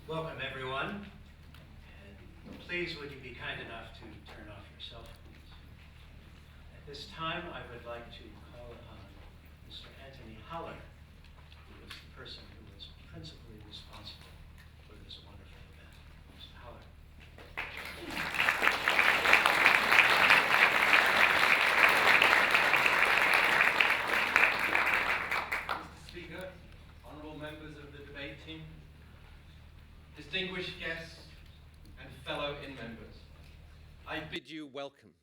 Welcome, everyone. And please, would you be kind enough to turn off your cell phones? At this time, I would like to call upon Mr. Anthony Haller, who is the person who was principally responsible for this wonderful event. Mr. Haller. Mr. Speaker, honourable members of the debate team, distinguished guests and fellow in-members, I bid you welcome.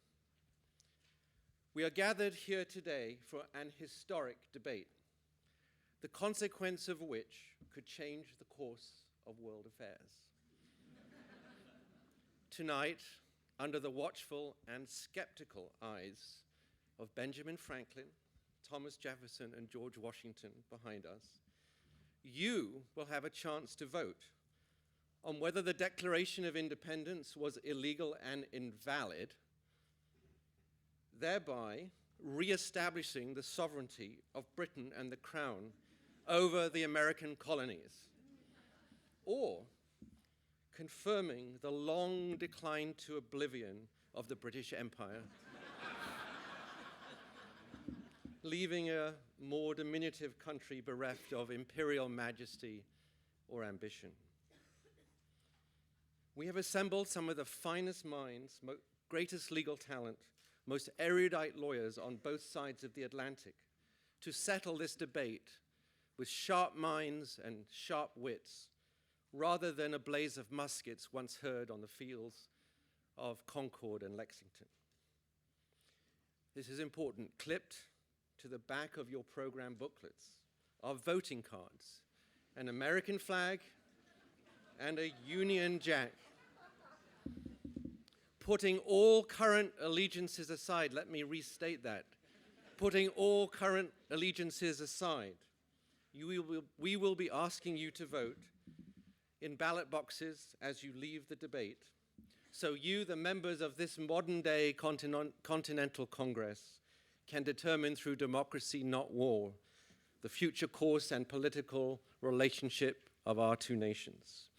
We are gathered here today for an historic debate, the consequence of which could change the course of world affairs. Tonight, under the watchful and skeptical eyes of Benjamin Franklin, Thomas Jefferson, and George Washington behind us, you will have a chance to vote on whether the Declaration of Independence was illegal and invalid, thereby re-establishing the sovereignty of Britain and the Crown over the American colonies, or confirming the long decline to oblivion of the British Empire, leaving a more diminutive country bereft of imperial majesty or ambition. We have assembled some of the finest minds, greatest legal talent, most erudite lawyers on both sides of the Atlantic to settle this debate with sharp minds and sharp wits, rather than a blaze of muskets once heard on the fields of Concord and Lexington. This is important. Clipped to the back of your program booklets are voting cards, an American flag, and a Union Jack. Putting all current allegiances aside, let me restate that. Putting all current allegiances aside, we will be asking you to vote in ballot boxes as you leave the debate, so you, the members of this modern-day Continental Congress, can determine through democracy, not war, the future course and political relationship of our two nations.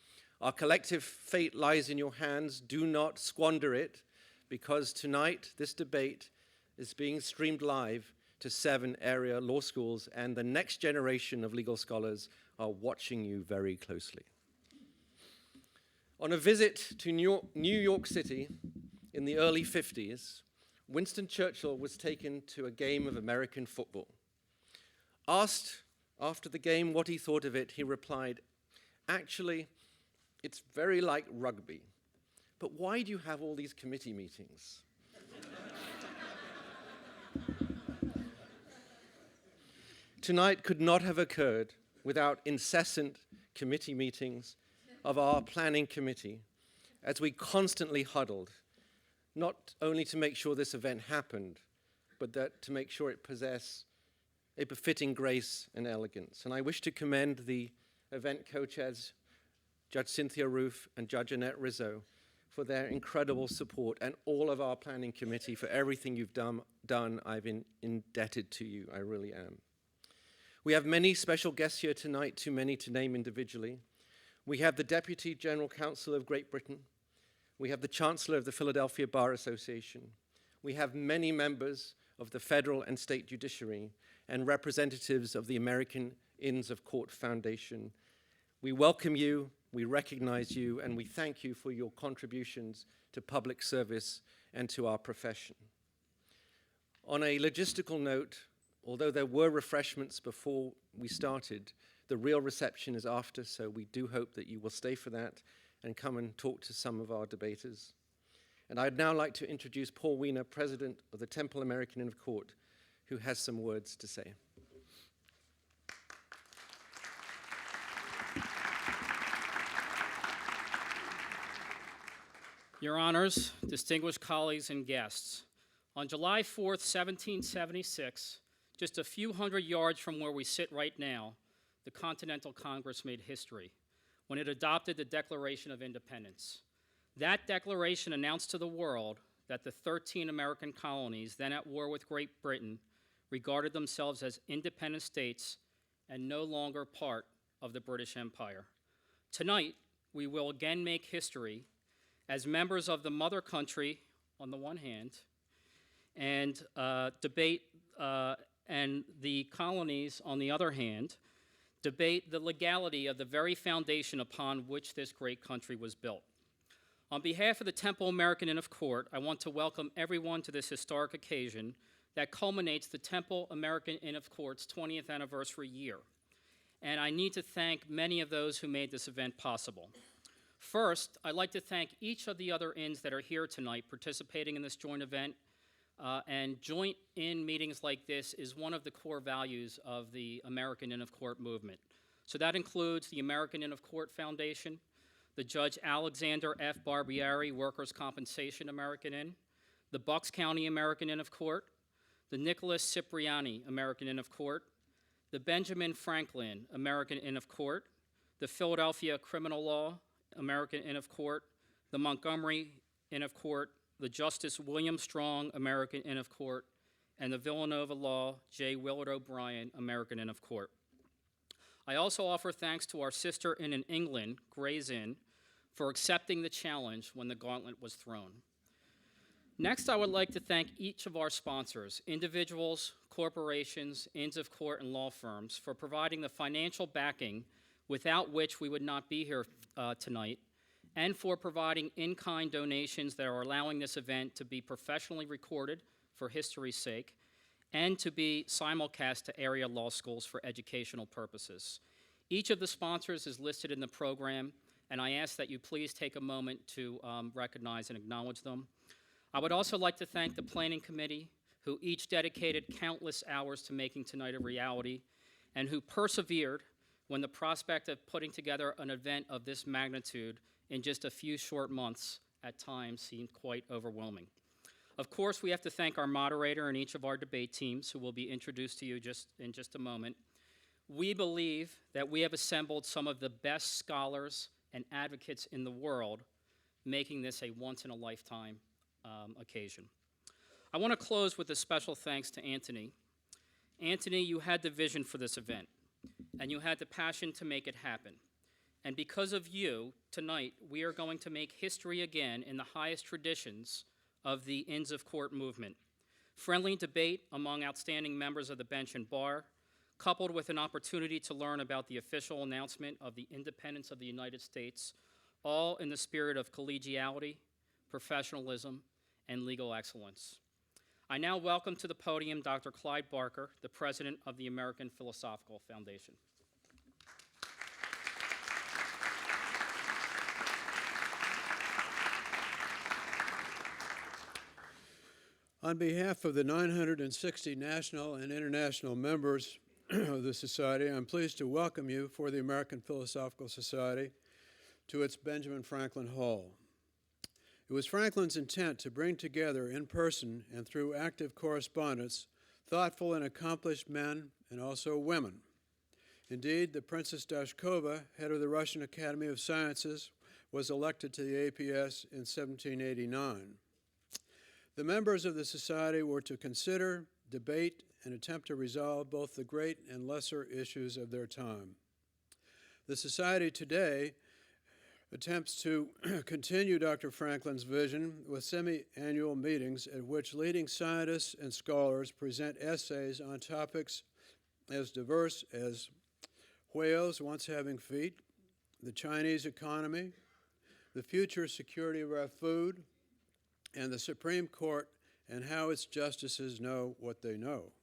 Our collective fate lies in your hands. Do not squander it, because tonight this debate is being streamed live to 7 area law schools, and the next generation of legal scholars are watching you very closely. On a visit to New York City in the early 50s, Winston Churchill was taken to a game of American football. Asked after the game what he thought of it, he replied, "Actually, it's very like rugby, but why do you have all these committee meetings?" Tonight could not have occurred without incessant committee meetings of our planning committee, as we constantly huddled, not only to make sure this event happened, but that to make sure it possessed a befitting grace and elegance. And I wish to commend the event co-chairs, Judge Cynthia Roof and Judge Annette Rizzo, for their incredible support, and all of our planning committee for everything you've done. I've been indebted to you, I really am. We have many special guests here tonight, too many to name individually. We have the Deputy General Counsel of Great Britain. We have the Chancellor of the Philadelphia Bar Association. We have many members of the federal and state judiciary and representatives of the American Inns of Court Foundation. We welcome you, we recognize you, and we thank you for your contributions to public service and to our profession. On a logistical note, although there were refreshments before we started, the real reception is after, so we do hope that you will stay for that and come and talk to some of our debaters. And I'd now like to introduce Paul Wiener, President of the Temple American Inn of Court, who has some words to say. Your Honors, distinguished colleagues and guests, on July 4th, 1776, just a few hundred yards from where we sit right now, the Continental Congress made history when it adopted the Declaration of Independence. That declaration announced to the world that the 13 American colonies, then at war with Great Britain, regarded themselves as independent states and no longer part of the British Empire. Tonight, we will again make history as members of the mother country on the one hand, and and the colonies on the other hand, debate the legality of the very foundation upon which this great country was built. On behalf of the Temple American Inn of Court, I want to welcome everyone to this historic occasion that culminates the Temple American Inn of Court's 20th anniversary year. And I need to thank many of those who made this event possible. First, I'd like to thank each of the other inns that are here tonight participating in this joint event. And joint inn meetings like this is one of the core values of the American Inn of Court movement. So that includes the American Inn of Court Foundation, the Judge Alexander F. Barbieri Workers' Compensation American Inn, the Bucks County American Inn of Court, the Nicholas Cipriani American Inn of Court, the Benjamin Franklin American Inn of Court, the Philadelphia Criminal Law American Inn of Court, the Montgomery Inn of Court, the Justice William Strong American Inn of Court, and the Villanova Law J. Willard O'Brien American Inn of Court. I also offer thanks to our sister inn in England, Gray's Inn, for accepting the challenge when the gauntlet was thrown. Next, I would like to thank each of our sponsors, individuals, corporations, inns of court, and law firms, for providing the financial backing without which we would not be here tonight, and for providing in-kind donations that are allowing this event to be professionally recorded for history's sake, and to be simulcast to area law schools for educational purposes. Each of the sponsors is listed in the program, and I ask that you please take a moment to recognize and acknowledge them. I would also like to thank the Planning Committee, who each dedicated countless hours to making tonight a reality, and who persevered when the prospect of putting together an event of this magnitude in just a few short months at times seemed quite overwhelming. Of course, we have to thank our moderator and each of our debate teams, who will be introduced to you in just a moment. We believe that we have assembled some of the best scholars and advocates in the world, making this a once-in-a-lifetime occasion. I want to close with a special thanks to Anthony. Anthony, you had the vision for this event, and you had the passion to make it happen. And because of you, tonight, we are going to make history again in the highest traditions of the Inns of Court movement. Friendly debate among outstanding members of the bench and bar, coupled with an opportunity to learn about the official announcement of the independence of the United States, all in the spirit of collegiality, professionalism, and legal excellence. I now welcome to the podium Dr. Clyde Barker, the president of the American Philosophical Foundation. On behalf of the 960 national and international members of the Society, I'm pleased to welcome you for the American Philosophical Society to its Benjamin Franklin Hall. It was Franklin's intent to bring together in person and through active correspondence thoughtful and accomplished men and also women. Indeed, the Princess Dashkova, head of the Russian Academy of Sciences, was elected to the APS in 1789. The members of the Society were to consider, debate, and attempt to resolve both the great and lesser issues of their time. The Society today attempts to continue Dr. Franklin's vision with semi-annual meetings at which leading scientists and scholars present essays on topics as diverse as whales once having feet, the Chinese economy, the future security of our food, and the Supreme Court and how its justices know what they know.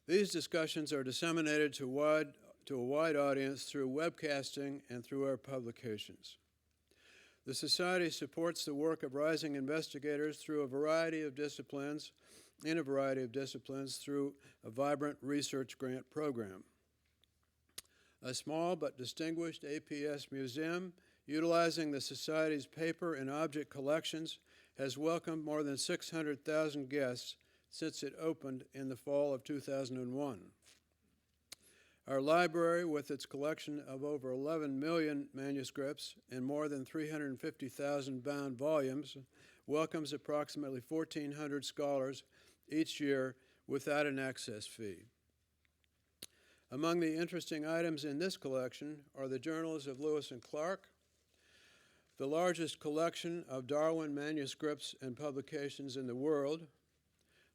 These discussions are disseminated to a wide audience through webcasting and through our publications. The Society supports the work of rising investigators through a variety of disciplines, through a vibrant research grant program. A small but distinguished APS museum, utilizing the Society's paper and object collections, has welcomed more than 600,000 guests since it opened in the fall of 2001. Our library, with its collection of over 11 million manuscripts and more than 350,000 bound volumes, welcomes approximately 1,400 scholars each year without an access fee. Among the interesting items in this collection are the journals of Lewis and Clark, the largest collection of Darwin manuscripts and publications in the world,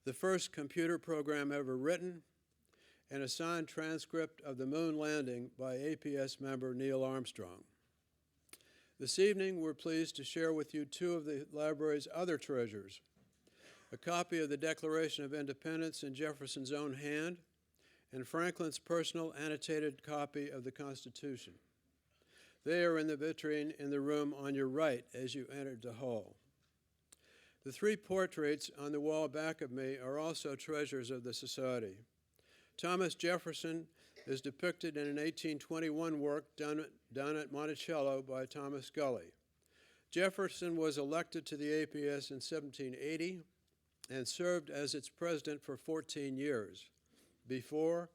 the first computer program ever written, and a signed transcript of the moon landing by APS member Neil Armstrong. This evening, we're pleased to share with you two of the library's other treasures, a copy of the Declaration of Independence in Jefferson's own hand, and Franklin's personal annotated copy of the Constitution. They are in the vitrine in the room on your right as you entered the hall. The three portraits on the wall back of me are also treasures of the Society. Thomas Jefferson is depicted in an 1821 work done at Monticello by Thomas Gully. Jefferson was elected to the APS in 1780 and served as its president for 14 years, before,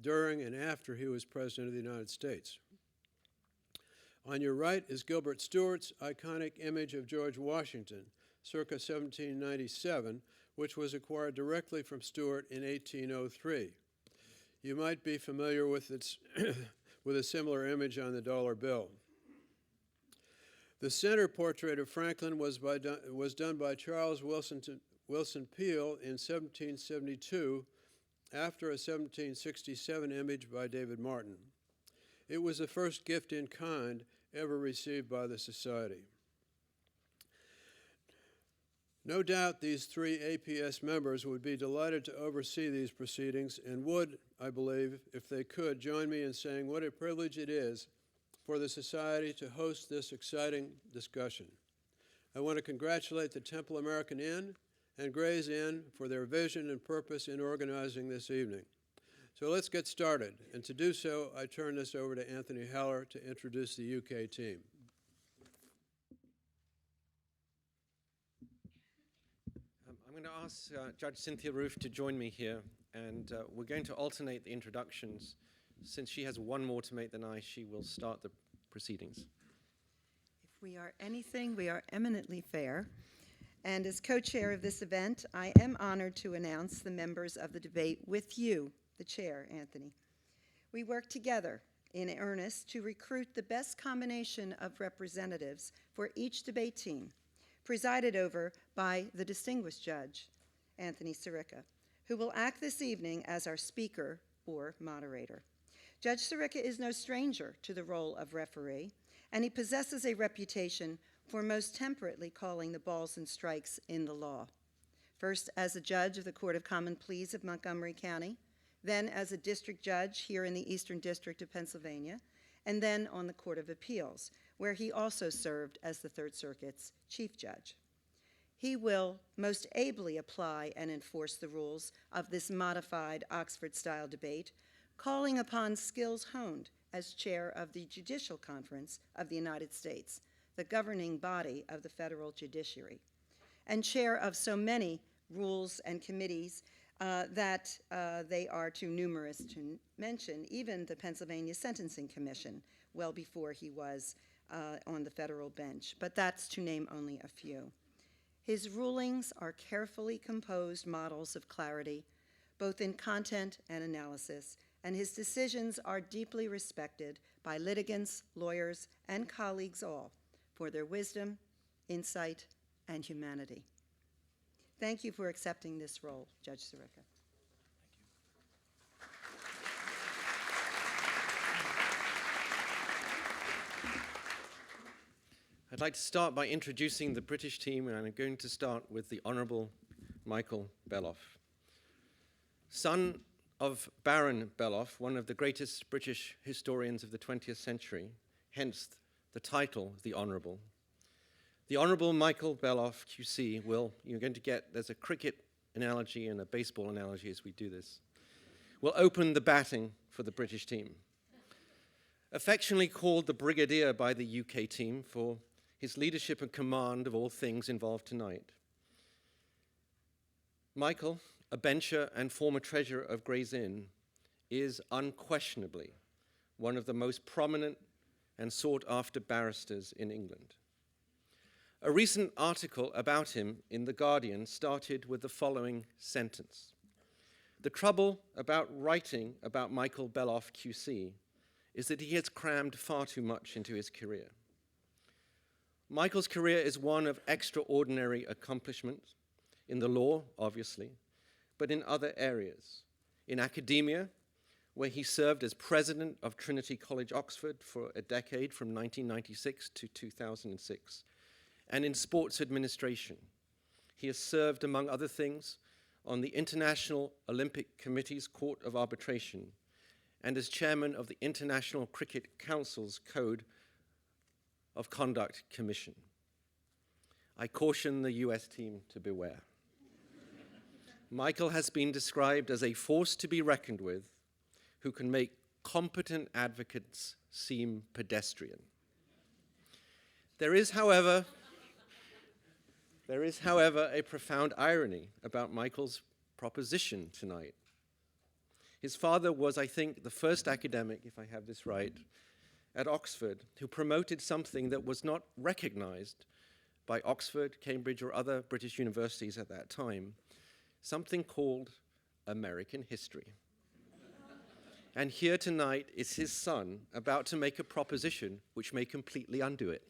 during, and after he was president of the United States. On your right is Gilbert Stuart's iconic image of George Washington, circa 1797, which was acquired directly from Stuart in 1803. You might be familiar with with a similar image on the dollar bill. The center portrait of Franklin was done by Charles Wilson Peale in 1772 after a 1767 image by David Martin. It was the first gift in kind ever received by the Society. No doubt these three APS members would be delighted to oversee these proceedings and would, I believe, if they could, join me in saying what a privilege it is for the Society to host this exciting discussion. I want to congratulate the Temple American Inn and Gray's Inn for their vision and purpose in organizing this evening. So let's get started, and to do so, I turn this over to Anthony Haller to introduce the UK team. I'm going to ask Judge Cynthia Roof to join me here, and we're going to alternate the introductions. Since she has one more to make than I, she will start the proceedings. If we are anything, we are eminently fair. And as co-chair of this event, I am honored to announce the members of the debate with you, the chair, Anthony. We work together in earnest to recruit the best combination of representatives for each debate team, presided over by the distinguished judge, Anthony Sirica, who will act this evening as our speaker or moderator. Judge Sirica is no stranger to the role of referee, and he possesses a reputation for most temperately calling the balls and strikes in the law. First as a judge of the Court of Common Pleas of Montgomery County, then as a district judge here in the Eastern District of Pennsylvania, and then on the Court of Appeals, where he also served as the Third Circuit's chief judge. He will most ably apply and enforce the rules of this modified Oxford-style debate, calling upon skills honed as chair of the Judicial Conference of the United States, the governing body of the federal judiciary, and chair of so many rules and committees that they are too numerous to mention, even the Pennsylvania Sentencing Commission, well before he was on the federal bench, but that's to name only a few. His rulings are carefully composed models of clarity, both in content and analysis, and his decisions are deeply respected by litigants, lawyers, and colleagues all for their wisdom, insight, and humanity. Thank you for accepting this role, Judge Sirica. I'd like to start by introducing the British team, and I'm going to start with the Honourable Michael Beloff. Son of Baron Beloff, one of the greatest British historians of the 20th century, hence the title, The Honourable. The Honourable Michael Beloff, QC, you're going to get, there's a cricket analogy and a baseball analogy as we do this, will open the batting for the British team. Affectionately called the Brigadier by the UK team for his leadership and command of all things involved tonight. Michael, a bencher and former treasurer of Gray's Inn, is unquestionably one of the most prominent and sought-after barristers in England. A recent article about him in The Guardian started with the following sentence: The trouble about writing about Michael Beloff QC is that he has crammed far too much into his career. Michael's career is one of extraordinary accomplishment, in the law, obviously, but in other areas. In academia, where he served as president of Trinity College, Oxford for a decade from 1996 to 2006, and in sports administration. He has served, among other things, on the International Olympic Committee's Court of Arbitration and as chairman of the International Cricket Council's Code of Conduct Commission. I caution the US team to beware. Michael has been described as a force to be reckoned with who can make competent advocates seem pedestrian. There is, however, a profound irony about Michael's proposition tonight. His father was, I think, the first academic, if I have this right, at Oxford who promoted something that was not recognized by Oxford, Cambridge, or other British universities at that time, something called American history. And here tonight is his son about to make a proposition which may completely undo it.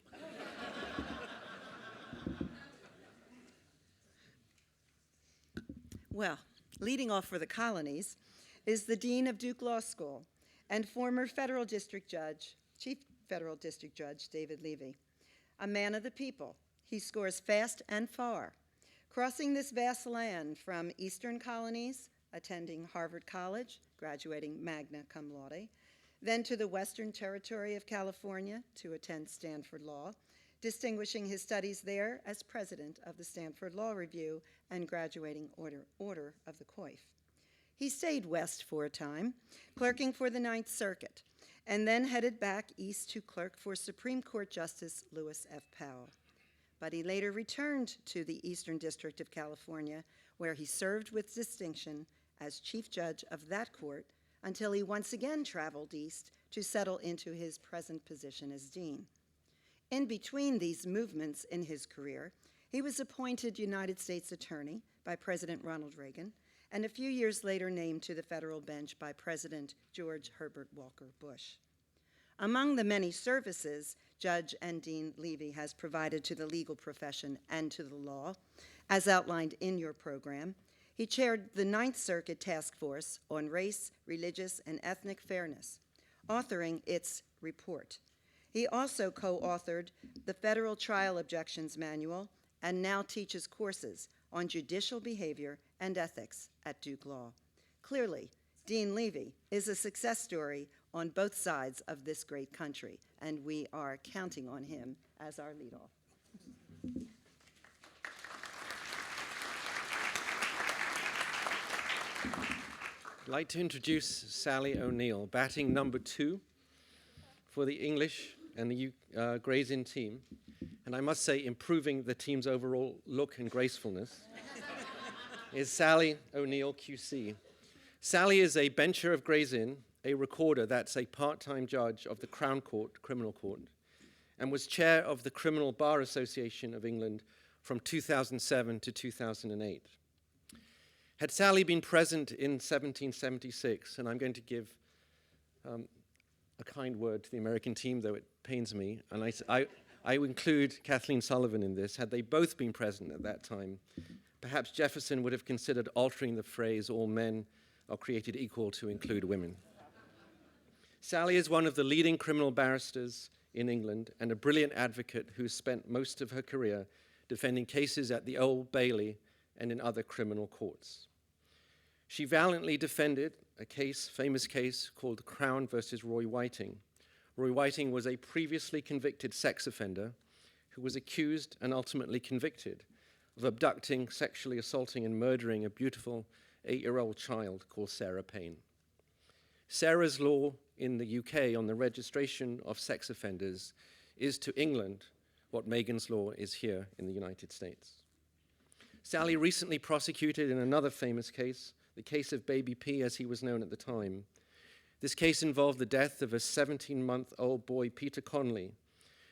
Well, leading off for the colonies is the Dean of Duke Law School and former Chief Federal District Judge David Levy. A man of the people, he scores fast and far, crossing this vast land from eastern colonies, attending Harvard College, graduating magna cum laude, then to the Western Territory of California to attend Stanford Law, distinguishing his studies there as president of the Stanford Law Review and graduating Order of the Coif. He stayed west for a time, clerking for the Ninth Circuit, and then headed back east to clerk for Supreme Court Justice Lewis F. Powell. But he later returned to the Eastern District of California, where he served with distinction as chief judge of that court until he once again traveled east to settle into his present position as dean. In between these movements in his career, he was appointed United States Attorney by President Ronald Reagan, and a few years later named to the federal bench by President George Herbert Walker Bush. Among the many services Judge and Dean Levy has provided to the legal profession and to the law, as outlined in your program, he chaired the Ninth Circuit Task Force on Race, Religious, and Ethnic Fairness, authoring its report. He also co-authored the Federal Trial Objections Manual and now teaches courses on judicial behavior and ethics at Duke Law. Clearly, Dean Levy is a success story on both sides of this great country, and we are counting on him as our leadoff. I'd like to introduce Sally O'Neill, batting number 2 for the English and the Gray's Inn team. And I must say, improving the team's overall look and gracefulness is Sally O'Neill, QC. Sally is a bencher of Gray's Inn, a recorder, that's a part-time judge of the Crown Court, Criminal Court, and was chair of the Criminal Bar Association of England from 2007 to 2008. Had Sally been present in 1776, and I'm going to give a kind word to the American team, though it pains me, and I include Kathleen Sullivan in this. Had they both been present at that time, perhaps Jefferson would have considered altering the phrase, all men are created equal, to include women. Sally is one of the leading criminal barristers in England and a brilliant advocate who spent most of her career defending cases at the Old Bailey and in other criminal courts. She valiantly defended a famous case called Crown versus Roy Whiting. Roy Whiting was a previously convicted sex offender who was accused and ultimately convicted of abducting, sexually assaulting, and murdering a beautiful 8-year-old child called Sarah Payne. Sarah's law in the UK on the registration of sex offenders is to England what Megan's law is here in the United States. Sally recently prosecuted in another famous case, the case of Baby P, as he was known at the time. This case involved the death of a 17-month-old boy, Peter Conley,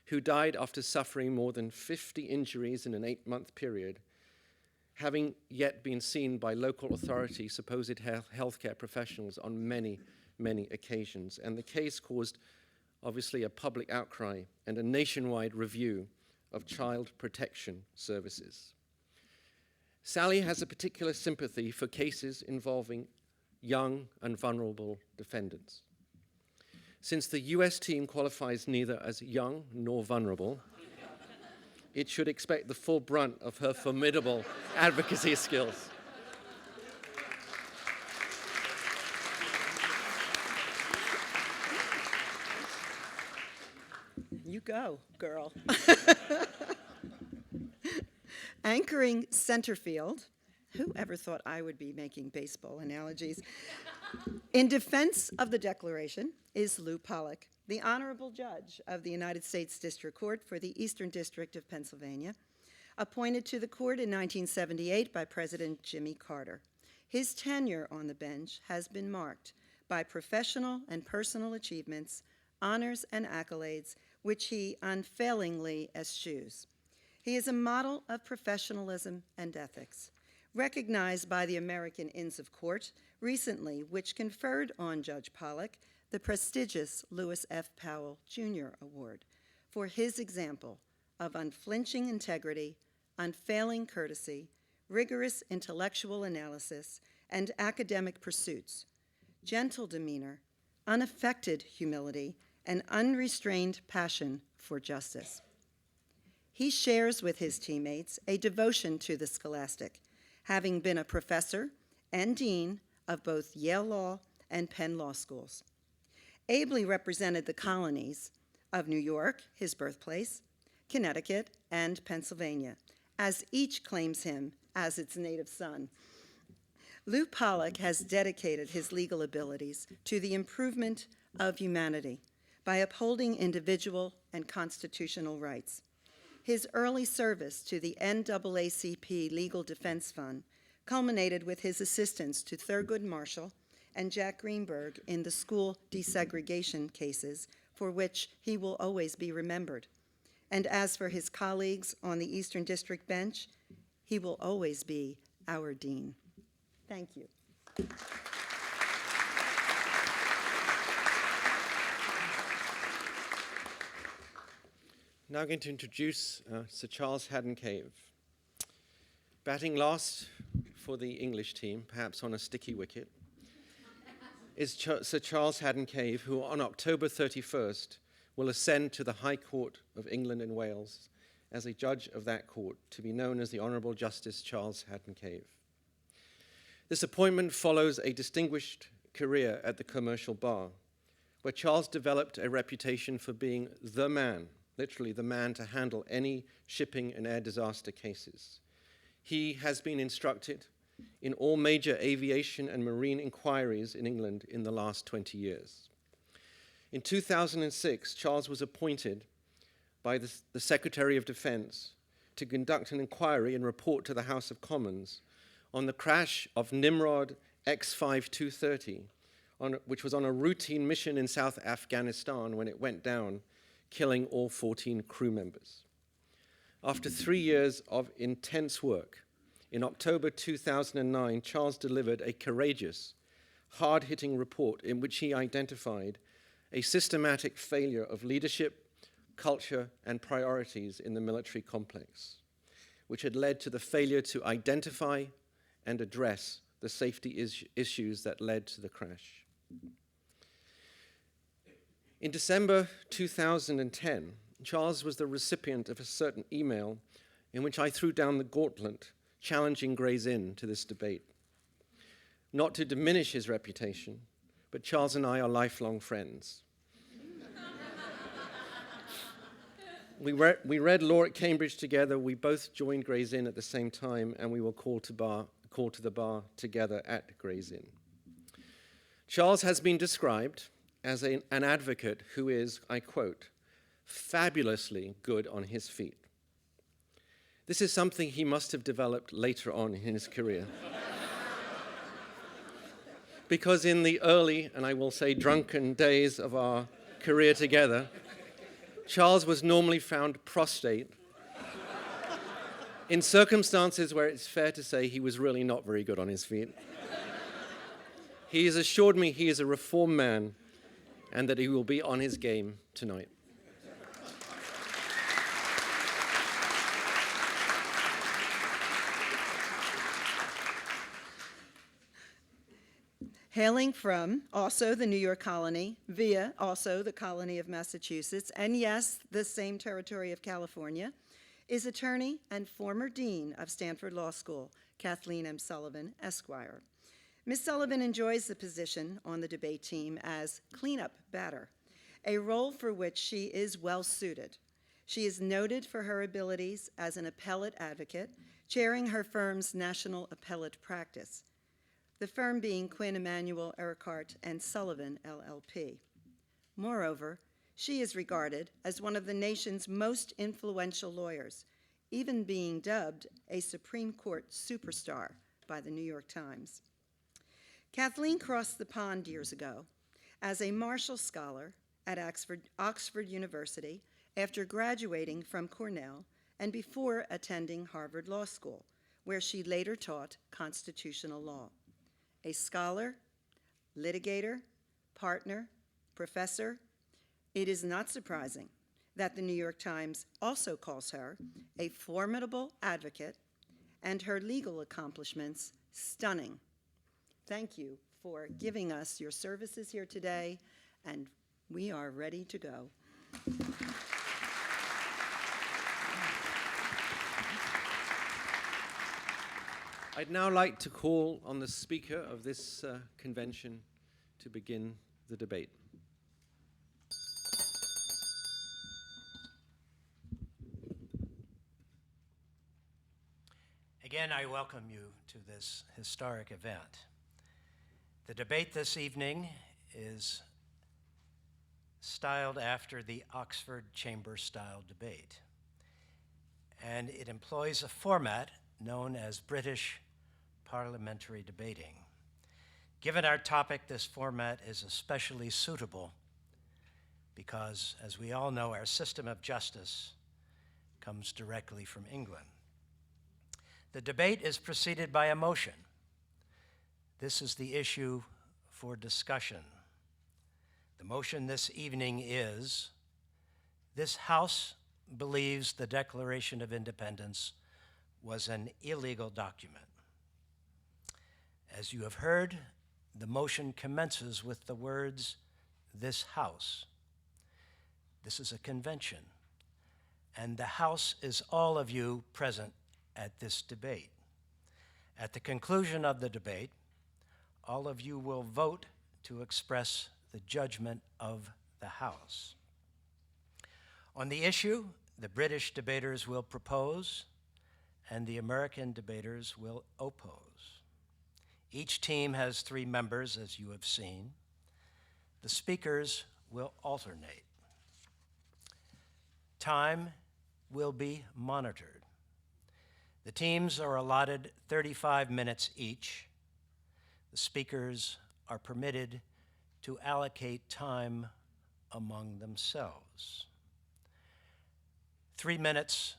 who died after suffering more than 50 injuries in an 8-month period having yet been seen by local authority supposed healthcare professionals on many, many occasions. And the case caused, obviously, a public outcry and a nationwide review of child protection services. Sally has a particular sympathy for cases involving young and vulnerable defendants. Since the US team qualifies neither as young nor vulnerable, it should expect the full brunt of her formidable advocacy skills. You go, girl. Anchoring center field, who ever thought I would be making baseball analogies? In defense of the Declaration is Lou Pollack, the Honorable Judge of the United States District Court for the Eastern District of Pennsylvania, appointed to the court in 1978 by President Jimmy Carter. His tenure on the bench has been marked by professional and personal achievements, honors, and accolades, which he unfailingly eschews. He is a model of professionalism and ethics, recognized by the American Inns of Court recently, which conferred on Judge Pollack the prestigious Lewis F. Powell, Jr. Award for his example of unflinching integrity, unfailing courtesy, rigorous intellectual analysis, and academic pursuits, gentle demeanor, unaffected humility, and unrestrained passion for justice. He shares with his teammates a devotion to the scholastic, having been a professor and dean of both Yale Law and Penn Law Schools. Ably represented the colonies of New York, his birthplace, Connecticut, and Pennsylvania, as each claims him as its native son. Lou Pollack has dedicated his legal abilities to the improvement of humanity by upholding individual and constitutional rights. His early service to the NAACP Legal Defense Fund culminated with his assistance to Thurgood Marshall and Jack Greenberg in the school desegregation cases, for which he will always be remembered. And as for his colleagues on the Eastern District bench, he will always be our dean. Thank you. Now I'm going to introduce Sir Charles Haddon Cave. Batting last for the English team, perhaps on a sticky wicket, is Sir Charles Haddon Cave, who on October 31st will ascend to the High Court of England and Wales as a judge of that court, to be known as the Honourable Justice Charles Haddon Cave. This appointment follows a distinguished career at the commercial bar, where Charles developed a reputation for being the man, literally the man, to handle any shipping and air disaster cases. He has been instructed in all major aviation and marine inquiries in England in the last 20 years. In 2006, Charles was appointed by the Secretary of Defense to conduct an inquiry and report to the House of Commons on the crash of Nimrod X-5230, which was on a routine mission in South Afghanistan when it went down, killing all 14 crew members. After 3 years of intense work, in October 2009, Charles delivered a courageous, hard-hitting report in which he identified a systematic failure of leadership, culture, and priorities in the military complex, which had led to the failure to identify and address the safety issues that led to the crash. In December 2010, Charles was the recipient of a certain email in which I threw down the gauntlet, challenging Gray's Inn to this debate. Not to diminish his reputation, but Charles and I are lifelong friends. We read law at Cambridge together, we both joined Gray's Inn at the same time, and we were called to the bar together at Gray's Inn. Charles has been described as an advocate who is, I quote, fabulously good on his feet. This is something he must have developed later on in his career. Because in the early, and I will say drunken days of our career together, Charles was normally found prostrate in circumstances where it's fair to say he was really not very good on his feet. He has assured me he is a reformed man and that he will be on his game tonight. Hailing from also the New York colony, via also the colony of Massachusetts, and yes, the same territory of California, is attorney and former dean of Stanford Law School, Kathleen M. Sullivan, Esquire. Ms. Sullivan enjoys the position on the debate team as cleanup batter, a role for which she is well suited. She is noted for her abilities as an appellate advocate, chairing her firm's national appellate practice, the firm being Quinn Emanuel Urquhart and Sullivan, LLP. Moreover, she is regarded as one of the nation's most influential lawyers, even being dubbed a Supreme Court superstar by the New York Times. Kathleen crossed the pond years ago as a Marshall Scholar at Oxford University after graduating from Cornell and before attending Harvard Law School, where she later taught constitutional law. A scholar, litigator, partner, professor, it is not surprising that the New York Times also calls her a formidable advocate and her legal accomplishments stunning. Thank you for giving us your services here today, and we are ready to go. I'd now like to call on the speaker of this convention to begin the debate. Again, I welcome you to this historic event. The debate this evening is styled after the Oxford Chamber-style debate, and it employs a format known as British parliamentary debating. Given our topic, this format is especially suitable because, as we all know, our system of justice comes directly from England. The debate is preceded by a motion. This is the issue for discussion. The motion this evening is, this House believes the Declaration of Independence was an illegal document. As you have heard, the motion commences with the words, "This House." This is a convention, and the House is all of you present at this debate. At the conclusion of the debate, all of you will vote to express the judgment of the House. On the issue, the British debaters will propose, and the American debaters will oppose. Each team has 3 members, as you have seen. The speakers will alternate. Time will be monitored. The teams are allotted 35 minutes each. The speakers are permitted to allocate time among themselves. 3 minutes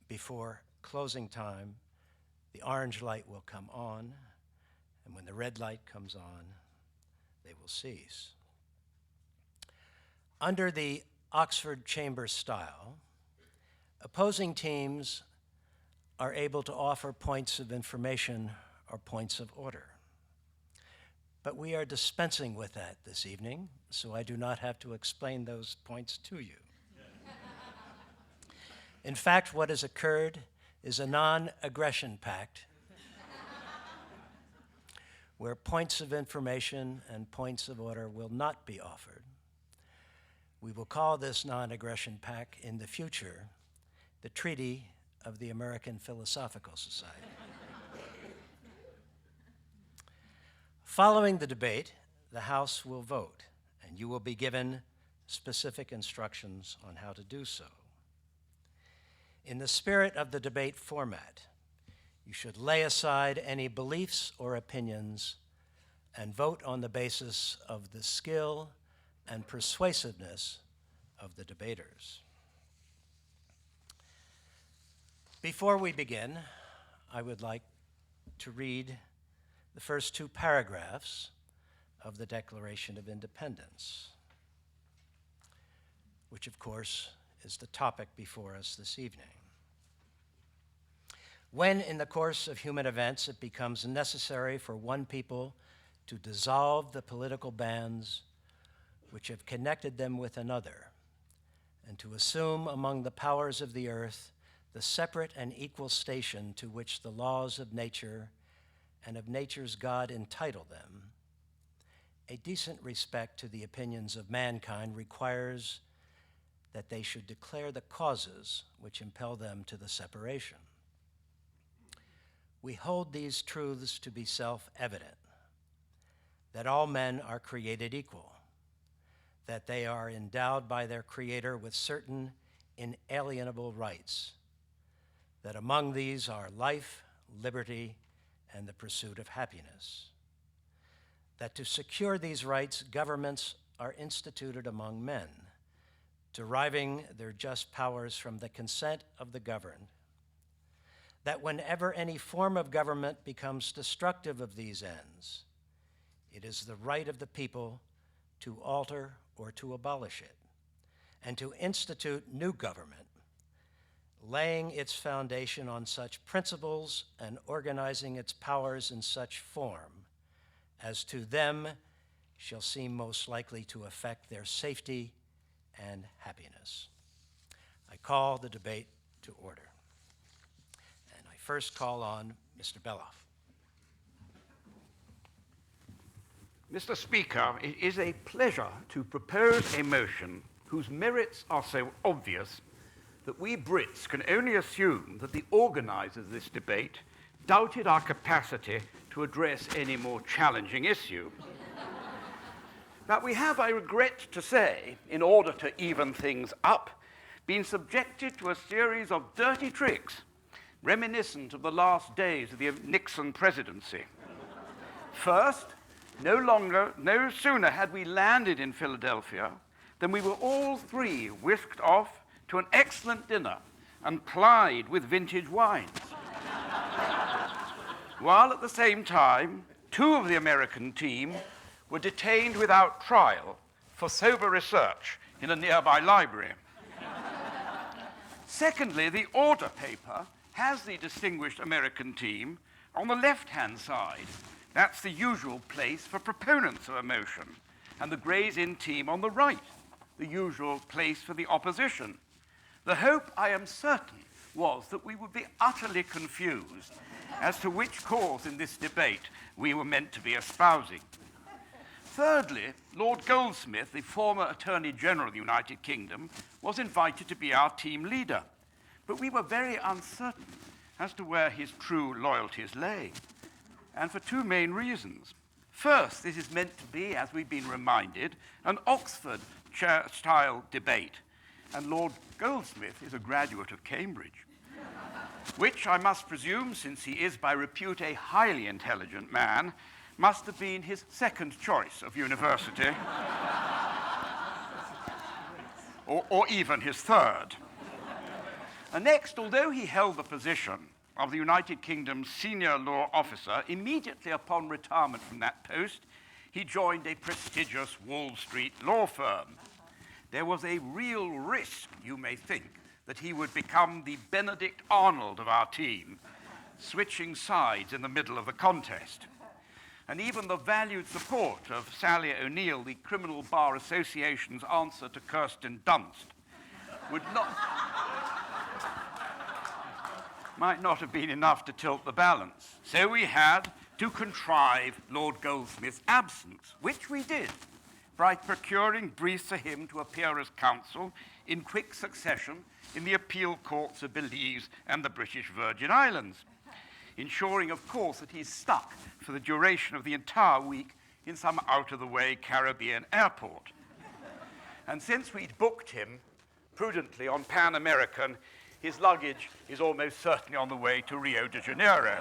before closing time, the orange light will come on, and when the red light comes on, they will cease. Under the Oxford Chamber style, opposing teams are able to offer points of information or points of order. But we are dispensing with that this evening, so I do not have to explain those points to you. In fact, what has occurred is a non-aggression pact where points of information and points of order will not be offered. We will call this non-aggression pact in the future the Treaty of the American Philosophical Society. Following the debate, the House will vote, and you will be given specific instructions on how to do so. In the spirit of the debate format, you should lay aside any beliefs or opinions and vote on the basis of the skill and persuasiveness of the debaters. Before we begin, I would like to read the first two paragraphs of the Declaration of Independence, which of course is the topic before us this evening. When in the course of human events it becomes necessary for one people to dissolve the political bands which have connected them with another, and to assume among the powers of the earth the separate and equal station to which the laws of nature and of nature's God entitle them, a decent respect to the opinions of mankind requires that they should declare the causes which impel them to the separation. We hold these truths to be self-evident, that all men are created equal, that they are endowed by their Creator with certain inalienable rights, that among these are life, liberty, and the pursuit of happiness, that to secure these rights, governments are instituted among men, deriving their just powers from the consent of the governed, that whenever any form of government becomes destructive of these ends, it is the right of the people to alter or to abolish it, and to institute new government, laying its foundation on such principles and organizing its powers in such form as to them shall seem most likely to affect their safety and happiness. I call the debate to order. And I first call on Mr. Beloff. Mr. Speaker, it is a pleasure to propose a motion whose merits are so obvious that we Brits can only assume that the organizers of this debate doubted our capacity to address any more challenging issue. But we have, I regret to say, in order to even things up, been subjected to a series of dirty tricks reminiscent of the last days of the Nixon presidency. First, no sooner had we landed in Philadelphia than we were all three whisked off to an excellent dinner and plied with vintage wines. While at the same time, two of the American team were detained without trial for sober research in a nearby library. Secondly, the order paper has the distinguished American team on the left-hand side. That's the usual place for proponents of a motion, and the Gray's Inn team on the right, the usual place for the opposition. The hope, I am certain, was that we would be utterly confused as to which cause in this debate we were meant to be espousing. Thirdly, Lord Goldsmith, the former Attorney General of the United Kingdom, was invited to be our team leader, but we were very uncertain as to where his true loyalties lay, and for two main reasons. First, this is meant to be, as we've been reminded, an Oxford-style debate, and Lord Goldsmith is a graduate of Cambridge, which I must presume, since he is by repute a highly intelligent man, must have been his second choice of university, or even his third. And next, although he held the position of the United Kingdom's senior law officer, immediately upon retirement from that post, he joined a prestigious Wall Street law firm. There was a real risk, you may think, that he would become the Benedict Arnold of our team, switching sides in the middle of the contest. And even the valued support of Sally O'Neill, the Criminal Bar Association's answer to Kirsten Dunst, might not have been enough to tilt the balance. So we had to contrive Lord Goldsmith's absence, which we did, by procuring briefs for him to appear as counsel in quick succession in the appeal courts of Belize and the British Virgin Islands, ensuring, of course, that he's stuck for the duration of the entire week in some out-of-the-way Caribbean airport. And since we'd booked him prudently on Pan American, his luggage is almost certainly on the way to Rio de Janeiro.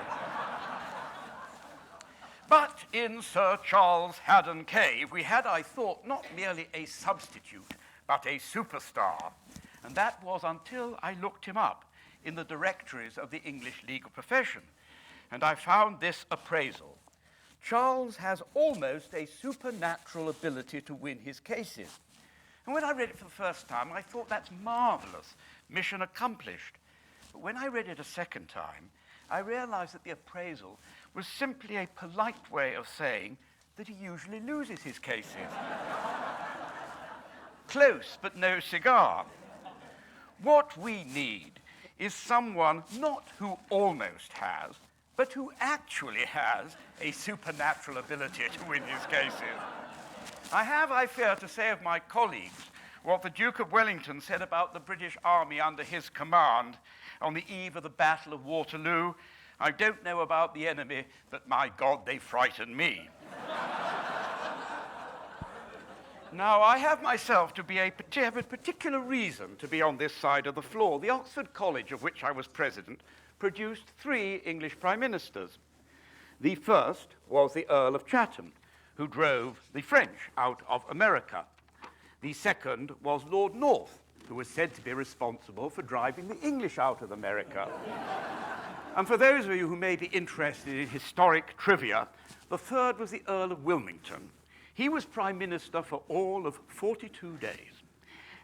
But in Sir Charles Haddon Cave, we had, I thought, not merely a substitute, but a superstar. And that was until I looked him up. in the directories of the English legal profession, and I found this appraisal. Charles has almost a supernatural ability to win his cases. And when I read it for the first time, I thought that's marvelous, mission accomplished. But when I read it a second time, I realized that the appraisal was simply a polite way of saying that he usually loses his cases. Close, but no cigar. What we need is someone not who almost has, but who actually has a supernatural ability to win his cases. I have, I fear, to say of my colleagues what the Duke of Wellington said about the British Army under his command on the eve of the Battle of Waterloo. I don't know about the enemy, but my God, they frighten me. Now, I have myself to have a particular reason to be on this side of the floor. The Oxford College, of which I was president, produced 3 English prime ministers. The first was the Earl of Chatham, who drove the French out of America. The second was Lord North, who was said to be responsible for driving the English out of America. And for those of you who may be interested in historic trivia, the third was the Earl of Wilmington. He was Prime Minister for all of 42 days,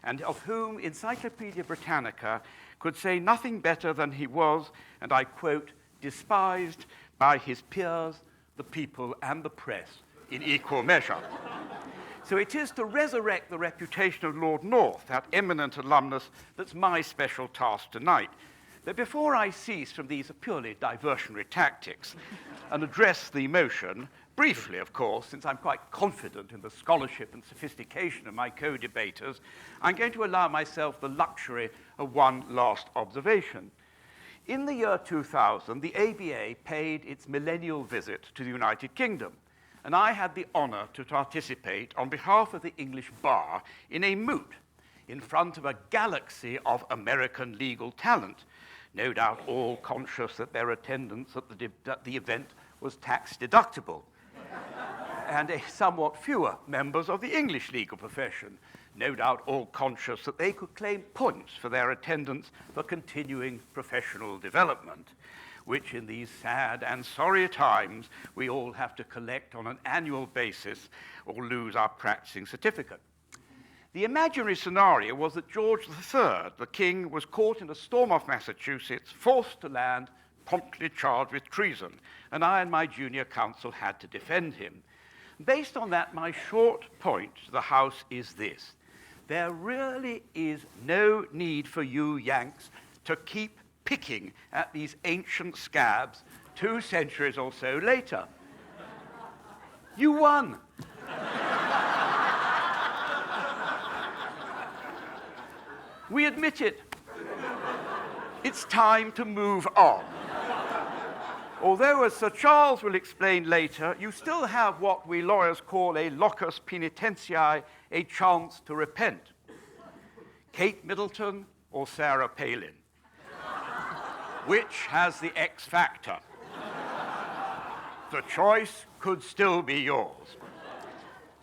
and of whom Encyclopedia Britannica could say nothing better than he was, and I quote, despised by his peers, the people, and the press in equal measure. So it is to resurrect the reputation of Lord North, that eminent alumnus, that's my special task tonight. But before I cease from these purely diversionary tactics and address the motion, briefly, of course, since I'm quite confident in the scholarship and sophistication of my co-debaters, I'm going to allow myself the luxury of one last observation. In the year 2000, the ABA paid its millennial visit to the United Kingdom, and I had the honor to participate on behalf of the English bar in a moot in front of a galaxy of American legal talent, no doubt all conscious that their attendance at the event was tax deductible, and a somewhat fewer members of the English legal profession, no doubt all conscious that they could claim points for their attendance for continuing professional development, which in these sad and sorry times we all have to collect on an annual basis or lose our practicing certificate. The imaginary scenario was that George III, the king, was caught in a storm off Massachusetts, forced to land, promptly charged with treason, and I and my junior counsel had to defend him. Based on that, my short point to the House is this. There really is no need for you Yanks to keep picking at these ancient scabs 2 centuries or so later. You won. We admit it. It's time to move on. Although, as Sir Charles will explain later, you still have what we lawyers call a locus penitentiae, a chance to repent. Kate Middleton or Sarah Palin? Which has the X factor? The choice could still be yours.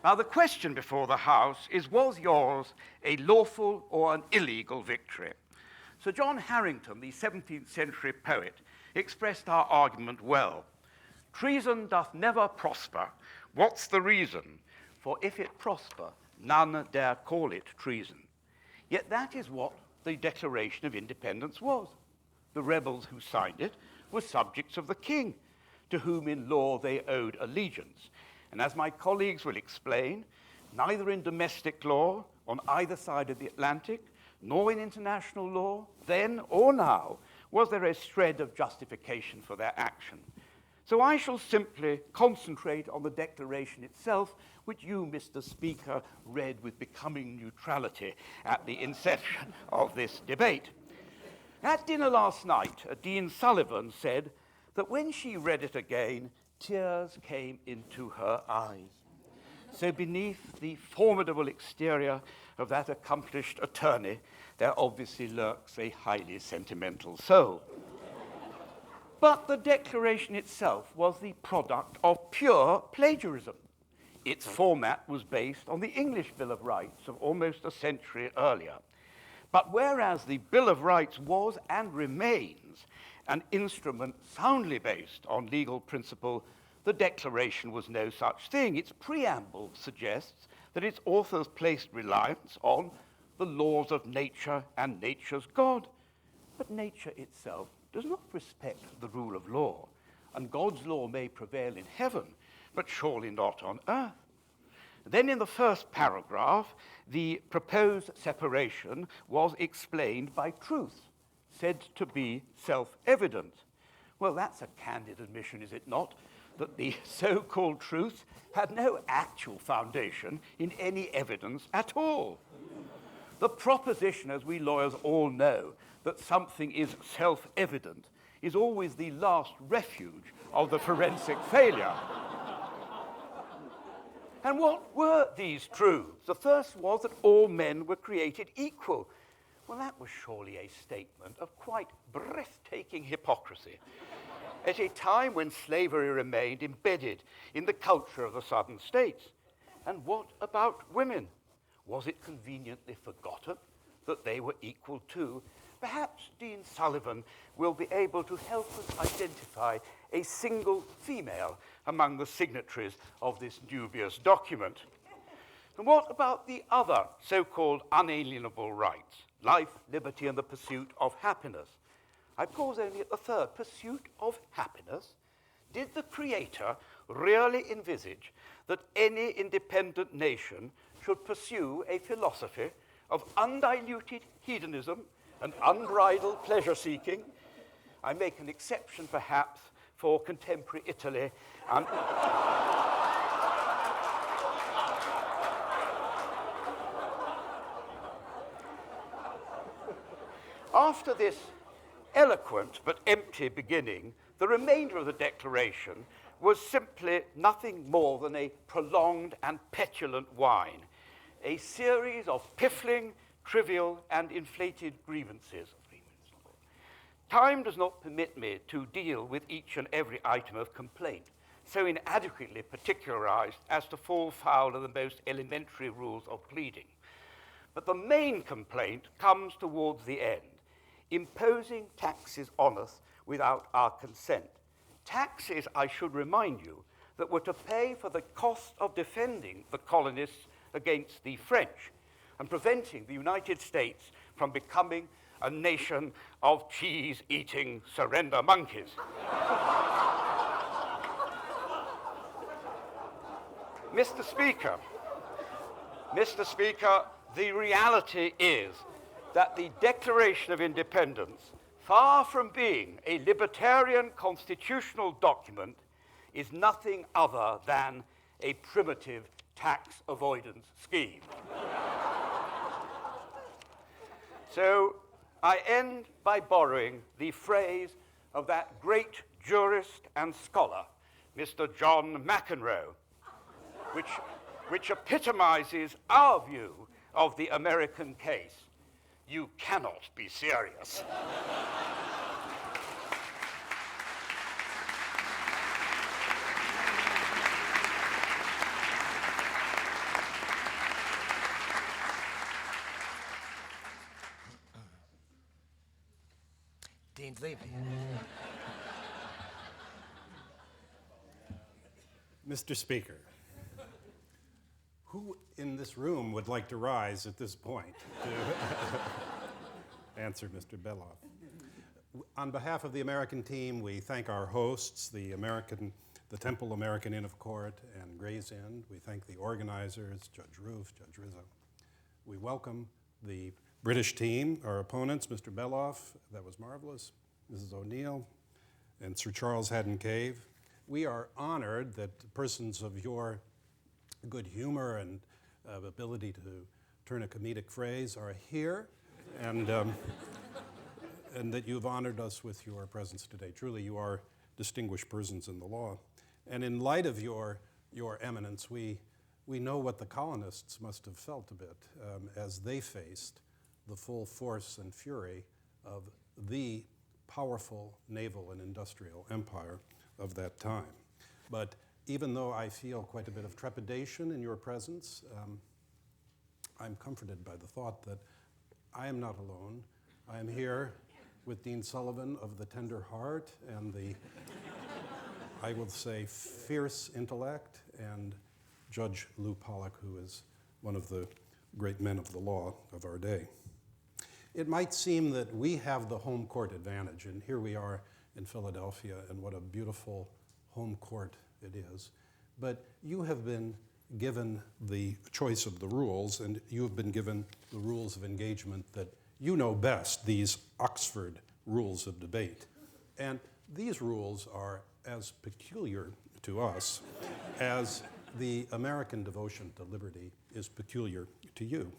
Now, the question before the House is, was yours a lawful or an illegal victory? Sir John Harrington, the 17th century poet, expressed our argument well. Treason doth never prosper. What's the reason? For if it prosper, none dare call it treason. Yet that is what the Declaration of Independence was. The rebels who signed it were subjects of the king, to whom in law they owed allegiance. And as my colleagues will explain, neither in domestic law on either side of the Atlantic, nor in international law, then or now, was there a shred of justification for their action. So I shall simply concentrate on the Declaration itself, which you, Mr. Speaker, read with becoming neutrality at the inception of this debate. At dinner last night, Dean Sullivan said that when she read it again, tears came into her eyes. So beneath the formidable exterior of that accomplished attorney, there obviously lurks a highly sentimental soul. But the Declaration itself was the product of pure plagiarism. Its format was based on the English Bill of Rights of almost a century earlier. But whereas the Bill of Rights was and remains an instrument soundly based on legal principle, the Declaration was no such thing. Its preamble suggests that its authors placed reliance on the laws of nature and nature's God. But nature itself does not respect the rule of law, and God's law may prevail in heaven, but surely not on earth. Then in the first paragraph, the proposed separation was explained by truth, said to be self-evident. Well, that's a candid admission, is it not, that the so-called truth had no actual foundation in any evidence at all. The proposition, as we lawyers all know, that something is self-evident is always the last refuge of the forensic failure. And what were these truths? The first was that all men were created equal. Well, that was surely a statement of quite breathtaking hypocrisy at a time when slavery remained embedded in the culture of the southern states. And what about women? Was it conveniently forgotten that they were equal too? Perhaps Dean Sullivan will be able to help us identify a single female among the signatories of this dubious document. And what about the other so-called unalienable rights? Life, liberty, and the pursuit of happiness. I pause only at the third, pursuit of happiness. Did the Creator really envisage that any independent nation should pursue a philosophy of undiluted hedonism and unbridled pleasure-seeking? I make an exception, perhaps, for contemporary Italy. After this eloquent but empty beginning, the remainder of the Declaration was simply nothing more than a prolonged and petulant whine, a series of piffling, trivial, and inflated grievances. Time does not permit me to deal with each and every item of complaint, so inadequately particularized as to fall foul of the most elementary rules of pleading. But the main complaint comes towards the end, imposing taxes on us without our consent. Taxes, I should remind you, that were to pay for the cost of defending the colonists against the French and preventing the United States from becoming a nation of cheese-eating surrender monkeys. Mr. Speaker, the reality is that the Declaration of Independence, far from being a libertarian constitutional document, is nothing other than a primitive tax avoidance scheme. So I end by borrowing the phrase of that great jurist and scholar, Mr. John McEnroe, which epitomizes our view of the American case. You cannot be serious. Dean's leaving. Mr. Speaker, who in this room would like to rise at this point to answer Mr. Beloff? On behalf of the American team, we thank our hosts, the Temple American Inn of Court and Gray's Inn. We thank the organizers, Judge Roof, Judge Rizzo. We welcome the British team, our opponents, Mr. Beloff, that was marvelous, Mrs. O'Neill, and Sir Charles Haddon Cave. We are honored that persons of your good humor and ability to turn a comedic phrase are here, and that you've honored us with your presence today. Truly, you are distinguished persons in the law. And in light of your eminence, we know what the colonists must have felt a bit as they faced the full force and fury of the powerful naval and industrial empire of that time. But even though I feel quite a bit of trepidation in your presence, I'm comforted by the thought that I am not alone. I am here with Dean Sullivan of the tender heart and the, I will say, fierce intellect, and Judge Lou Pollack, who is one of the great men of the law of our day. It might seem that we have the home court advantage, and here we are in Philadelphia, and what a beautiful home court it is. But you have been given the choice of the rules, and you have been given the rules of engagement that you know best, these Oxford rules of debate. And these rules are as peculiar to us as the American devotion to liberty is peculiar to you.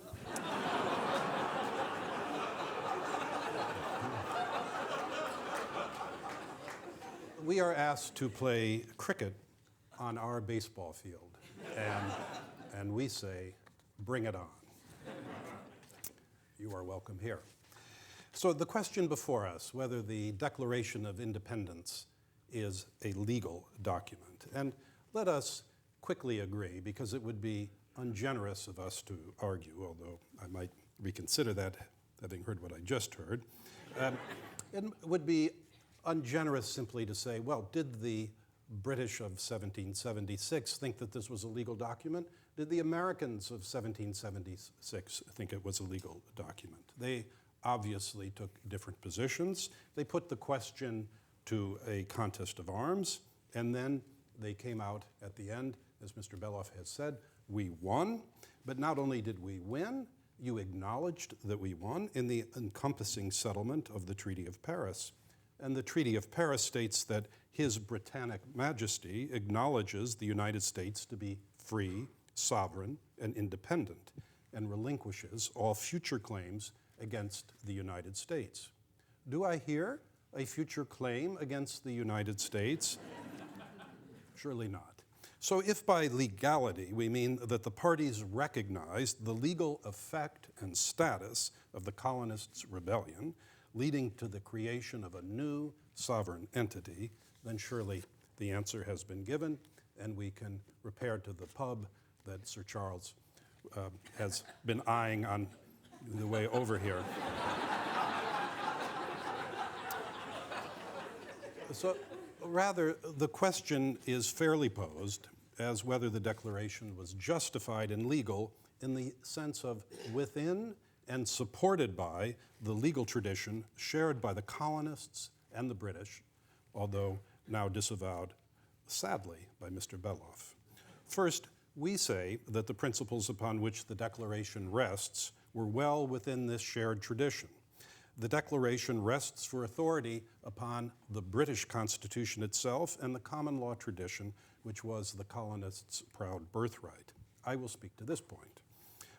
We are asked to play cricket on our baseball field, and we say, bring it on. You are welcome here. So the question before us, whether the Declaration of Independence is a legal document. And let us quickly agree, because it would be ungenerous of us to argue, although I might reconsider that, having heard what I just heard. It would be ungenerous simply to say, well, did the British of 1776 think that this was a legal document? Did the Americans of 1776 think it was a legal document? They obviously took different positions. They put the question to a contest of arms, and then they came out at the end, as Mr. Beloff has said, we won. But not only did we win, you acknowledged that we won in the encompassing settlement of the Treaty of Paris. And the Treaty of Paris states that His Britannic Majesty acknowledges the United States to be free, sovereign, and independent, and relinquishes all future claims against the United States. Do I hear a future claim against the United States? Surely not. So if by legality we mean that the parties recognized the legal effect and status of the colonists' rebellion, leading to the creation of a new sovereign entity, then surely the answer has been given, and we can repair to the pub that Sir Charles has been eyeing on the way over here. So rather, the question is fairly posed as whether the Declaration was justified and legal in the sense of within and supported by the legal tradition shared by the colonists and the British, although now disavowed, sadly, by Mr. Beloff. First, we say that the principles upon which the Declaration rests were well within this shared tradition. The Declaration rests for authority upon the British Constitution itself and the common law tradition, which was the colonists' proud birthright. I will speak to this point.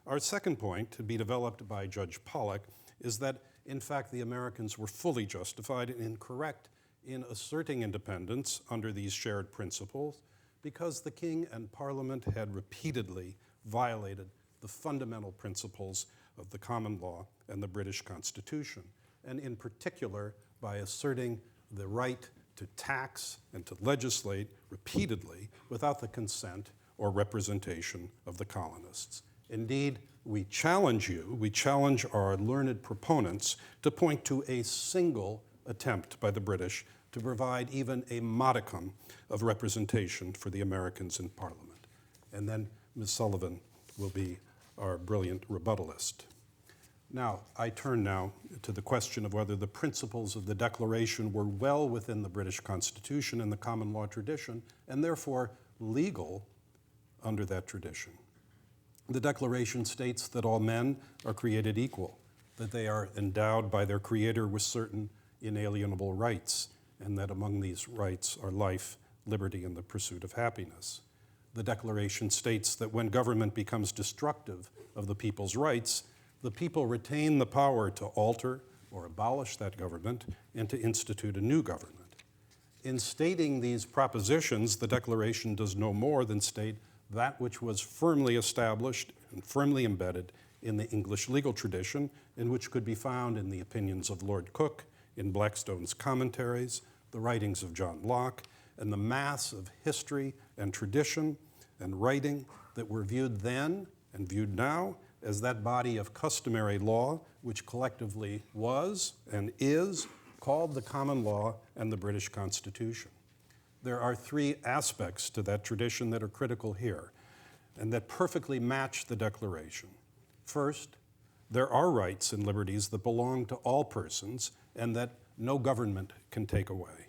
Our second point, to be developed by Judge Pollack, is that, in fact, the Americans were fully justified and correct in asserting independence under these shared principles because the King and Parliament had repeatedly violated the fundamental principles of the common law and the British Constitution, and in particular by asserting the right to tax and to legislate repeatedly without the consent or representation of the colonists. Indeed, we challenge our learned proponents to point to a single attempt by the British to provide even a modicum of representation for the Americans in Parliament. And then Ms. Sullivan will be our brilliant rebuttalist. Now, I turn now to the question of whether the principles of the Declaration were well within the British Constitution and the common law tradition, and therefore legal under that tradition. The Declaration states that all men are created equal, that they are endowed by their Creator with certain inalienable rights, and that among these rights are life, liberty, and the pursuit of happiness. The Declaration states that when government becomes destructive of the people's rights, the people retain the power to alter or abolish that government and to institute a new government. In stating these propositions, the Declaration does no more than state that which was firmly established and firmly embedded in the English legal tradition, and which could be found in the opinions of Lord Coke, in Blackstone's commentaries, the writings of John Locke, and the mass of history and tradition and writing that were viewed then and viewed now as that body of customary law which collectively was and is called the common law and the British Constitution. There are three aspects to that tradition that are critical here and that perfectly match the Declaration. First, there are rights and liberties that belong to all persons and that no government can take away.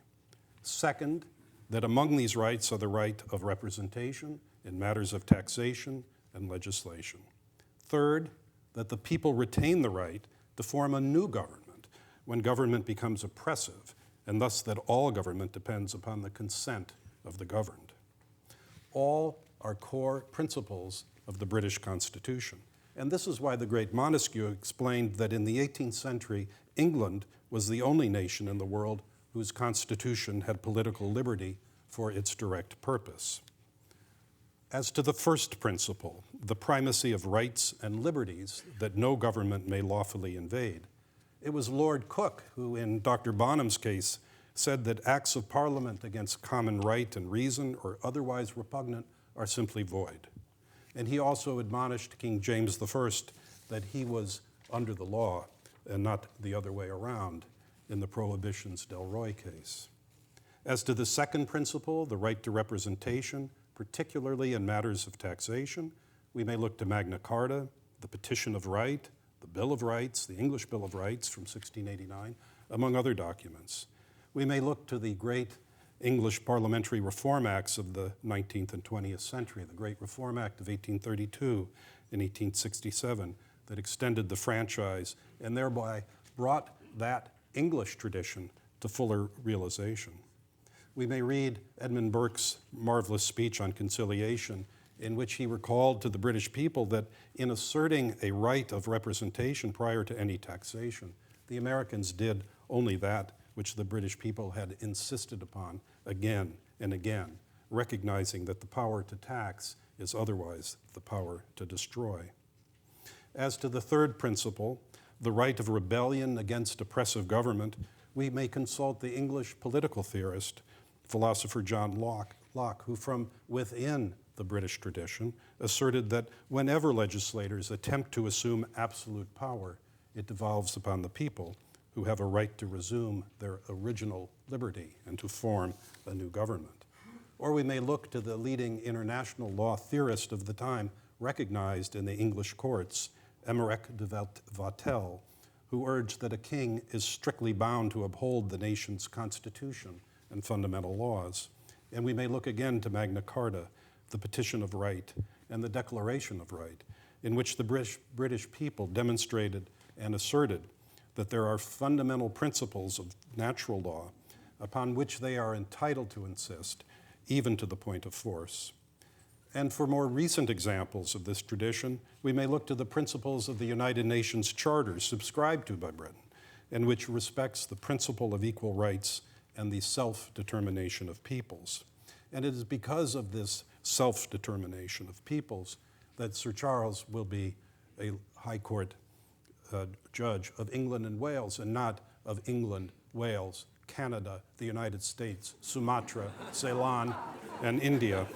Second, that among these rights are the right of representation in matters of taxation and legislation. Third, that the people retain the right to form a new government when government becomes oppressive, and thus that all government depends upon the consent of the governed. All are core principles of the British Constitution. And this is why the great Montesquieu explained that in the 18th century, England was the only nation in the world whose constitution had political liberty for its direct purpose. As to the first principle, the primacy of rights and liberties that no government may lawfully invade, it was Lord Coke who, in Dr. Bonham's case, said that acts of Parliament against common right and reason or otherwise repugnant are simply void. And he also admonished King James I that he was under the law and not the other way around in the Prohibition's Delroy case. As to the second principle, the right to representation, particularly in matters of taxation, we may look to Magna Carta, the Petition of Right, the Bill of Rights, the English Bill of Rights from 1689, among other documents. We may look to the great English Parliamentary Reform Acts of the 19th and 20th century, the Great Reform Act of 1832 and 1867 that extended the franchise and thereby brought that English tradition to fuller realization. We may read Edmund Burke's marvelous speech on conciliation, in which he recalled to the British people that in asserting a right of representation prior to any taxation, the Americans did only that which the British people had insisted upon again and again, recognizing that the power to tax is otherwise the power to destroy. As to the third principle, the right of rebellion against oppressive government, we may consult the English political theorist, philosopher John Locke, who from within the British tradition asserted that whenever legislators attempt to assume absolute power, it devolves upon the people, who have a right to resume their original liberty and to form a new government. Or we may look to the leading international law theorist of the time, recognized in the English courts, Emerich de Vatel, who urged that a king is strictly bound to uphold the nation's constitution and fundamental laws. And we may look again to Magna Carta, the Petition of Right, and the Declaration of Right, in which the British people demonstrated and asserted that there are fundamental principles of natural law upon which they are entitled to insist, even to the point of force. And for more recent examples of this tradition, we may look to the principles of the United Nations Charter subscribed to by Britain, and which respects the principle of equal rights and the self-determination of peoples. And it is because of this self-determination of peoples that Sir Charles will be a High Court judge of England and Wales, and not of England, Wales, Canada, the United States, Sumatra, Ceylon, and India.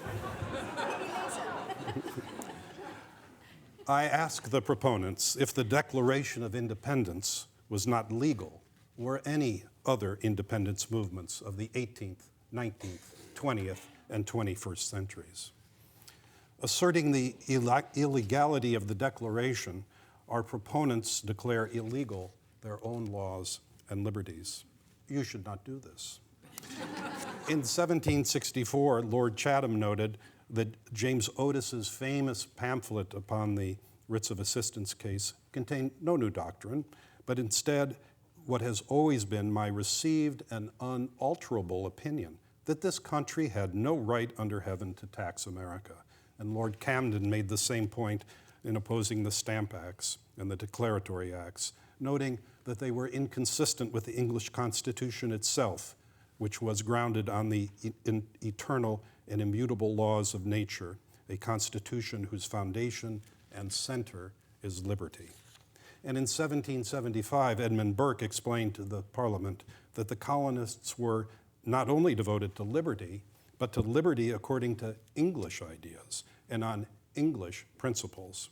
I ask the proponents if the Declaration of Independence was not legal, were any other independence movements of the 18th, 19th, 20th, and 21st centuries. Asserting the illegality of the Declaration, our proponents declare illegal their own laws and liberties. You should not do this. In 1764, Lord Chatham noted that James Otis's famous pamphlet upon the writs of assistance case contained no new doctrine, but instead what has always been my received and unalterable opinion, that this country had no right under heaven to tax America. And Lord Camden made the same point in opposing the Stamp Acts and the Declaratory Acts, noting that they were inconsistent with the English Constitution itself, which was grounded on the eternal and immutable laws of nature, a constitution whose foundation and center is liberty. And in 1775, Edmund Burke explained to the Parliament that the colonists were not only devoted to liberty, but to liberty according to English ideas and on English principles.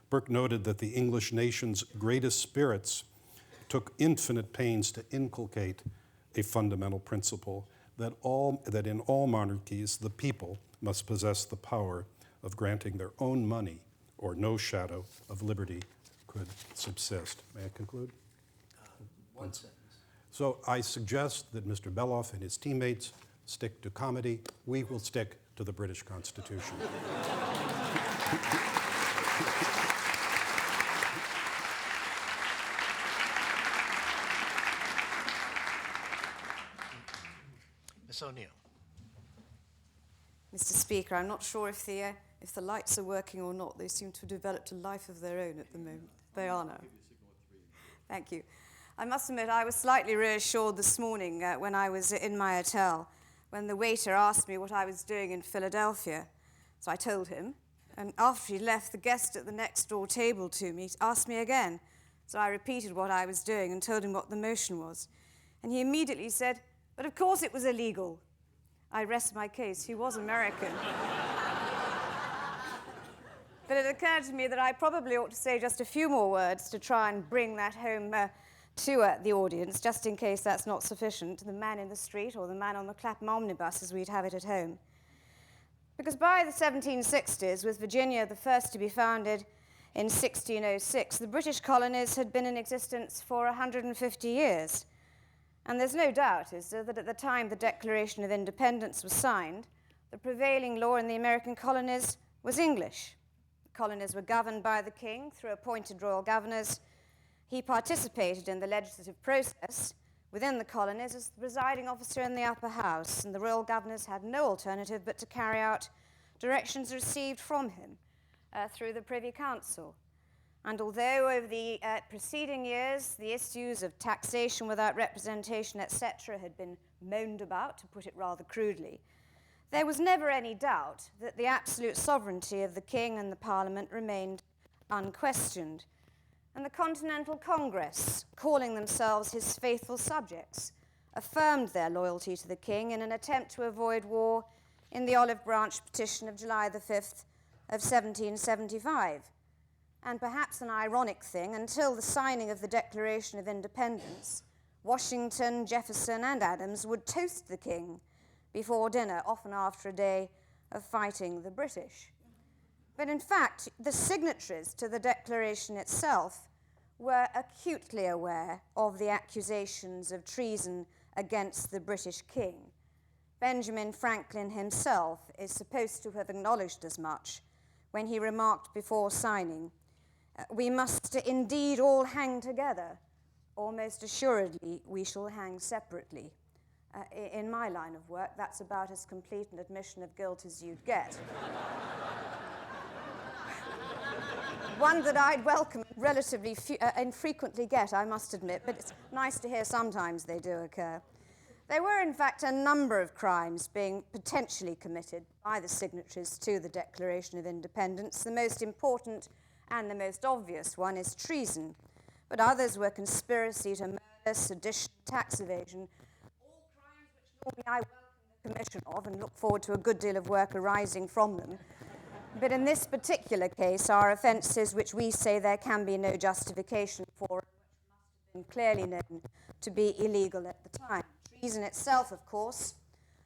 Burke noted that the English nation's greatest spirits took infinite pains to inculcate a fundamental principle that in all monarchies the people must possess the power of granting their own money, or no shadow of liberty could subsist. May I conclude? One sentence. So I suggest that Mr. Beloff and his teammates stick to comedy. We will stick to the British Constitution. Ms. O'Neill. Mr. Speaker, I'm not sure if the lights are working or not. They seem to have developed a life of their own at the moment. They are now. Thank you. I must admit I was slightly reassured this morning when I was in my hotel, when the waiter asked me what I was doing in Philadelphia. So I told him, and after he left, the guest at the next door table to me asked me again. So I repeated what I was doing and told him what the motion was. And he immediately said, "But of course it was illegal." I rest my case. He was American. But it occurred to me that I probably ought to say just a few more words to try and bring that home to the audience, just in case that's not sufficient, the man in the street or the man on the Clapham omnibus, as we'd have it at home. Because by the 1760s, with Virginia the first to be founded in 1606, the British colonies had been in existence for 150 years. And there's no doubt, is there, that at the time the Declaration of Independence was signed, the prevailing law in the American colonies was English. The colonies were governed by the king through appointed royal governors. He participated in the legislative process within the colonies as the presiding officer in the upper house, and the royal governors had no alternative but to carry out directions received from him through the Privy Council. And although over the preceding years the issues of taxation without representation, etc., had been moaned about, to put it rather crudely, there was never any doubt that the absolute sovereignty of the king and the parliament remained unquestioned. And the Continental Congress, calling themselves his faithful subjects, affirmed their loyalty to the king in an attempt to avoid war in the Olive Branch Petition of July the 5th of 1775. And perhaps an ironic thing, until the signing of the Declaration of Independence, Washington, Jefferson, and Adams would toast the king before dinner, often after a day of fighting the British. But in fact, the signatories to the Declaration itself were acutely aware of the accusations of treason against the British king. Benjamin Franklin himself is supposed to have acknowledged as much when he remarked before signing, "We must indeed all hang together, or most assuredly we shall hang separately." In my line of work, that's about as complete an admission of guilt as you'd get. One that I'd welcome relatively infrequently get, I must admit, but it's nice to hear sometimes they do occur. There were, in fact, a number of crimes being potentially committed by the signatories to the Declaration of Independence. The most important and the most obvious one is treason, but others were conspiracy to murder, sedition, tax evasion, all crimes which normally I welcome the commission of and look forward to a good deal of work arising from them. But in this particular case are offences which we say there can be no justification for, which must have been clearly known to be illegal at the time. Treason itself, of course,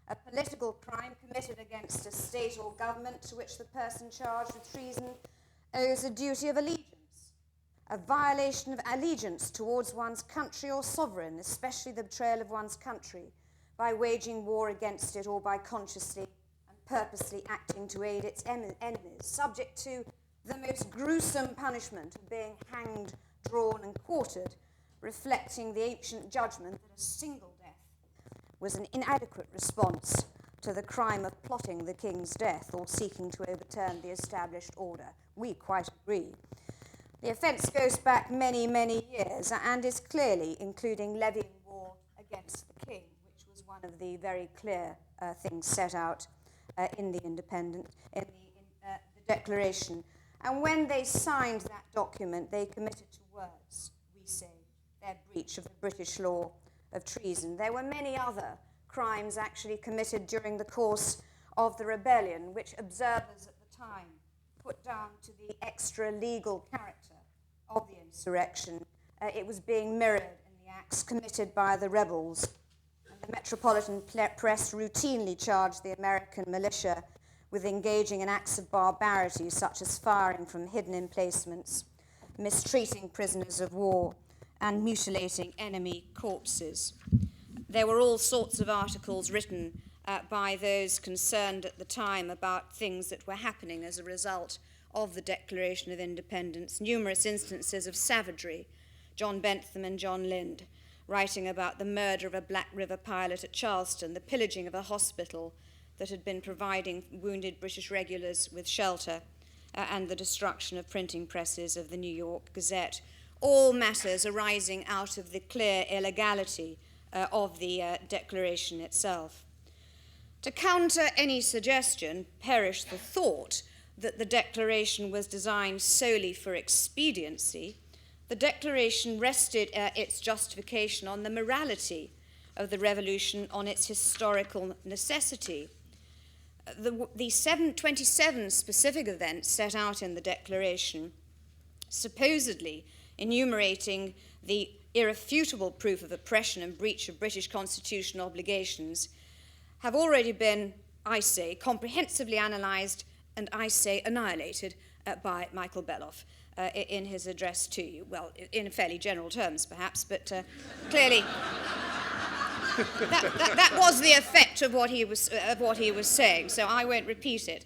a political crime committed against a state or government to which the person charged with treason owes a duty of allegiance, a violation of allegiance towards one's country or sovereign, especially the betrayal of one's country, by waging war against it or by consciously purposely acting to aid its enemies, subject to the most gruesome punishment of being hanged, drawn, and quartered, reflecting the ancient judgment that a single death was an inadequate response to the crime of plotting the king's death or seeking to overturn the established order. We quite agree. The offence goes back many, many years and is clearly including levying war against the king, which was one of the very clear things set out in the Declaration. And when they signed that document, they committed to words, we say, their breach of the British law of treason. There were many other crimes actually committed during the course of the rebellion, which observers at the time put down to the extra-legal character of the insurrection, it was being mirrored in the acts committed by the rebels. And the Metropolitan Press routinely charged the American militia with engaging in acts of barbarity such as firing from hidden emplacements, mistreating prisoners of war, and mutilating enemy corpses. There were all sorts of articles written by those concerned at the time about things that were happening as a result of the Declaration of Independence, numerous instances of savagery, John Bentham and John Lind writing about the murder of a Black River pilot at Charleston, the pillaging of a hospital that had been providing wounded British regulars with shelter, and the destruction of printing presses of the New York Gazette, all matters arising out of the clear illegality of the Declaration itself. To counter any suggestion, perish the thought, that the Declaration was designed solely for expediency, the Declaration rested its justification on the morality of the revolution, on its historical necessity. The 27 specific events set out in the Declaration, supposedly enumerating the irrefutable proof of oppression and breach of British constitutional obligations, have already been, I say, comprehensively analysed and, I say, annihilated by Michael Beloff in his address to you. Well, in fairly general terms, perhaps, but clearly that was the effect of what he was saying, so I won't repeat it.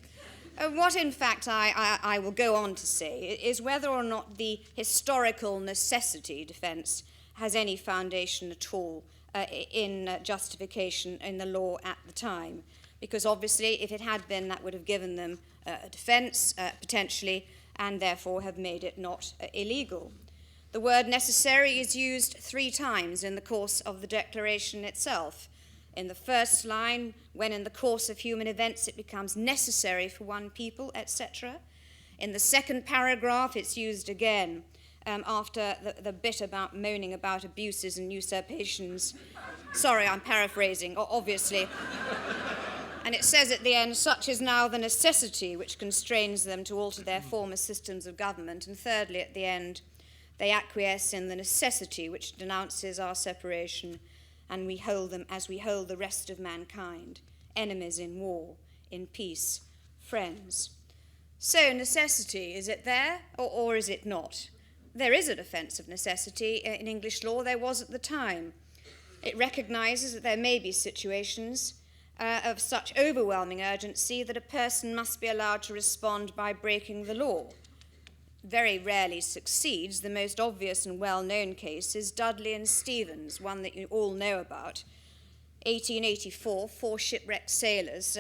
What, in fact, I will go on to say is whether or not the historical necessity defence has any foundation at all in justification in the law at the time. Because obviously, if it had been, that would have given them a defence, potentially, and therefore have made it not illegal. The word necessary is used 3 times in the course of the Declaration itself. In the first line, when in the course of human events it becomes necessary for one people, etc. In the second paragraph, it's used again after the bit about moaning about abuses and usurpations. Sorry, I'm paraphrasing, obviously. And it says at the end, such is now the necessity which constrains them to alter their former systems of government. And thirdly, at the end, they acquiesce in the necessity which denounces our separation, and we hold them as we hold the rest of mankind, enemies in war, in peace, friends. So necessity, is it there or is it not? There is a defence of necessity in English law. There was at the time. It recognises that there may be situations of such overwhelming urgency that a person must be allowed to respond by breaking the law. Very rarely succeeds. The most obvious and well-known case is Dudley and Stevens, one that you all know about. 1884, 4 shipwrecked sailors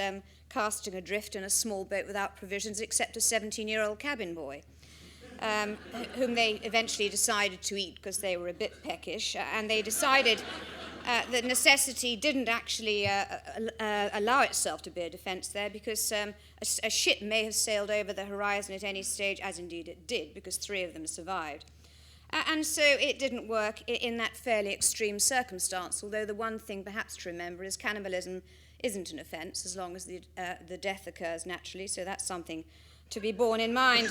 casting adrift in a small boat without provisions except a 17-year-old cabin boy, whom they eventually decided to eat because they were a bit peckish, and they decided that necessity didn't actually allow itself to be a defence there, because a ship may have sailed over the horizon at any stage, as indeed it did, because 3 of them survived. And so it didn't work in that fairly extreme circumstance, although the one thing perhaps to remember is cannibalism isn't an offence as long as the death occurs naturally, so that's something to be borne in mind.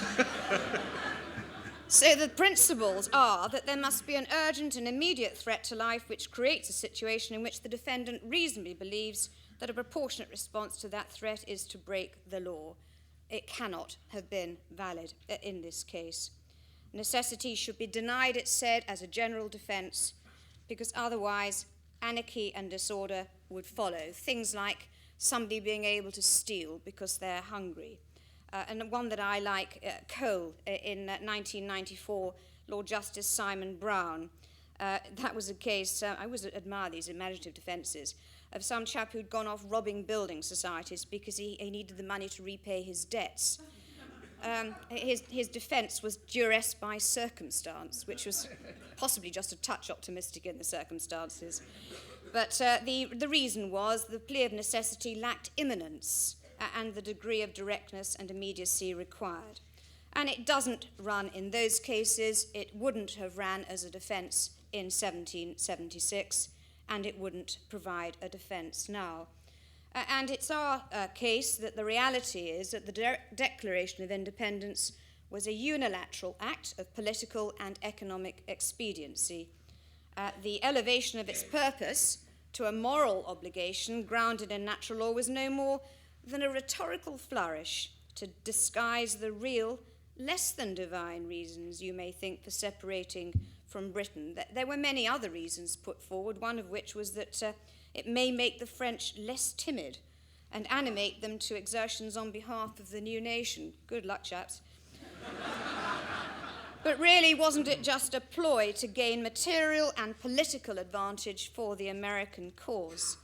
So the principles are that there must be an urgent and immediate threat to life which creates a situation in which the defendant reasonably believes that a proportionate response to that threat is to break the law. It cannot have been valid in this case. Necessity should be denied, it said, as a general defence, because otherwise anarchy and disorder would follow. Things like somebody being able to steal because they're hungry. And one that I like, coal, in 1994, Lord Justice Simon Brown. That was a case, I always admire these imaginative defences, of some chap who'd gone off robbing building societies because he needed the money to repay his debts. His defence was duress by circumstance, which was possibly just a touch optimistic in the circumstances. But the reason was the plea of necessity lacked imminence and the degree of directness and immediacy required. And it doesn't run in those cases. It wouldn't have ran as a defence in 1776, and it wouldn't provide a defence now. And it's our case that the reality is that the Declaration of Independence was a unilateral act of political and economic expediency. The elevation of its purpose to a moral obligation grounded in natural law was no more than a rhetorical flourish to disguise the real, less than divine reasons you may think for separating from Britain. There were many other reasons put forward, one of which was that it may make the French less timid and animate them to exertions on behalf of the new nation. Good luck, chaps. But really, wasn't it just a ploy to gain material and political advantage for the American cause?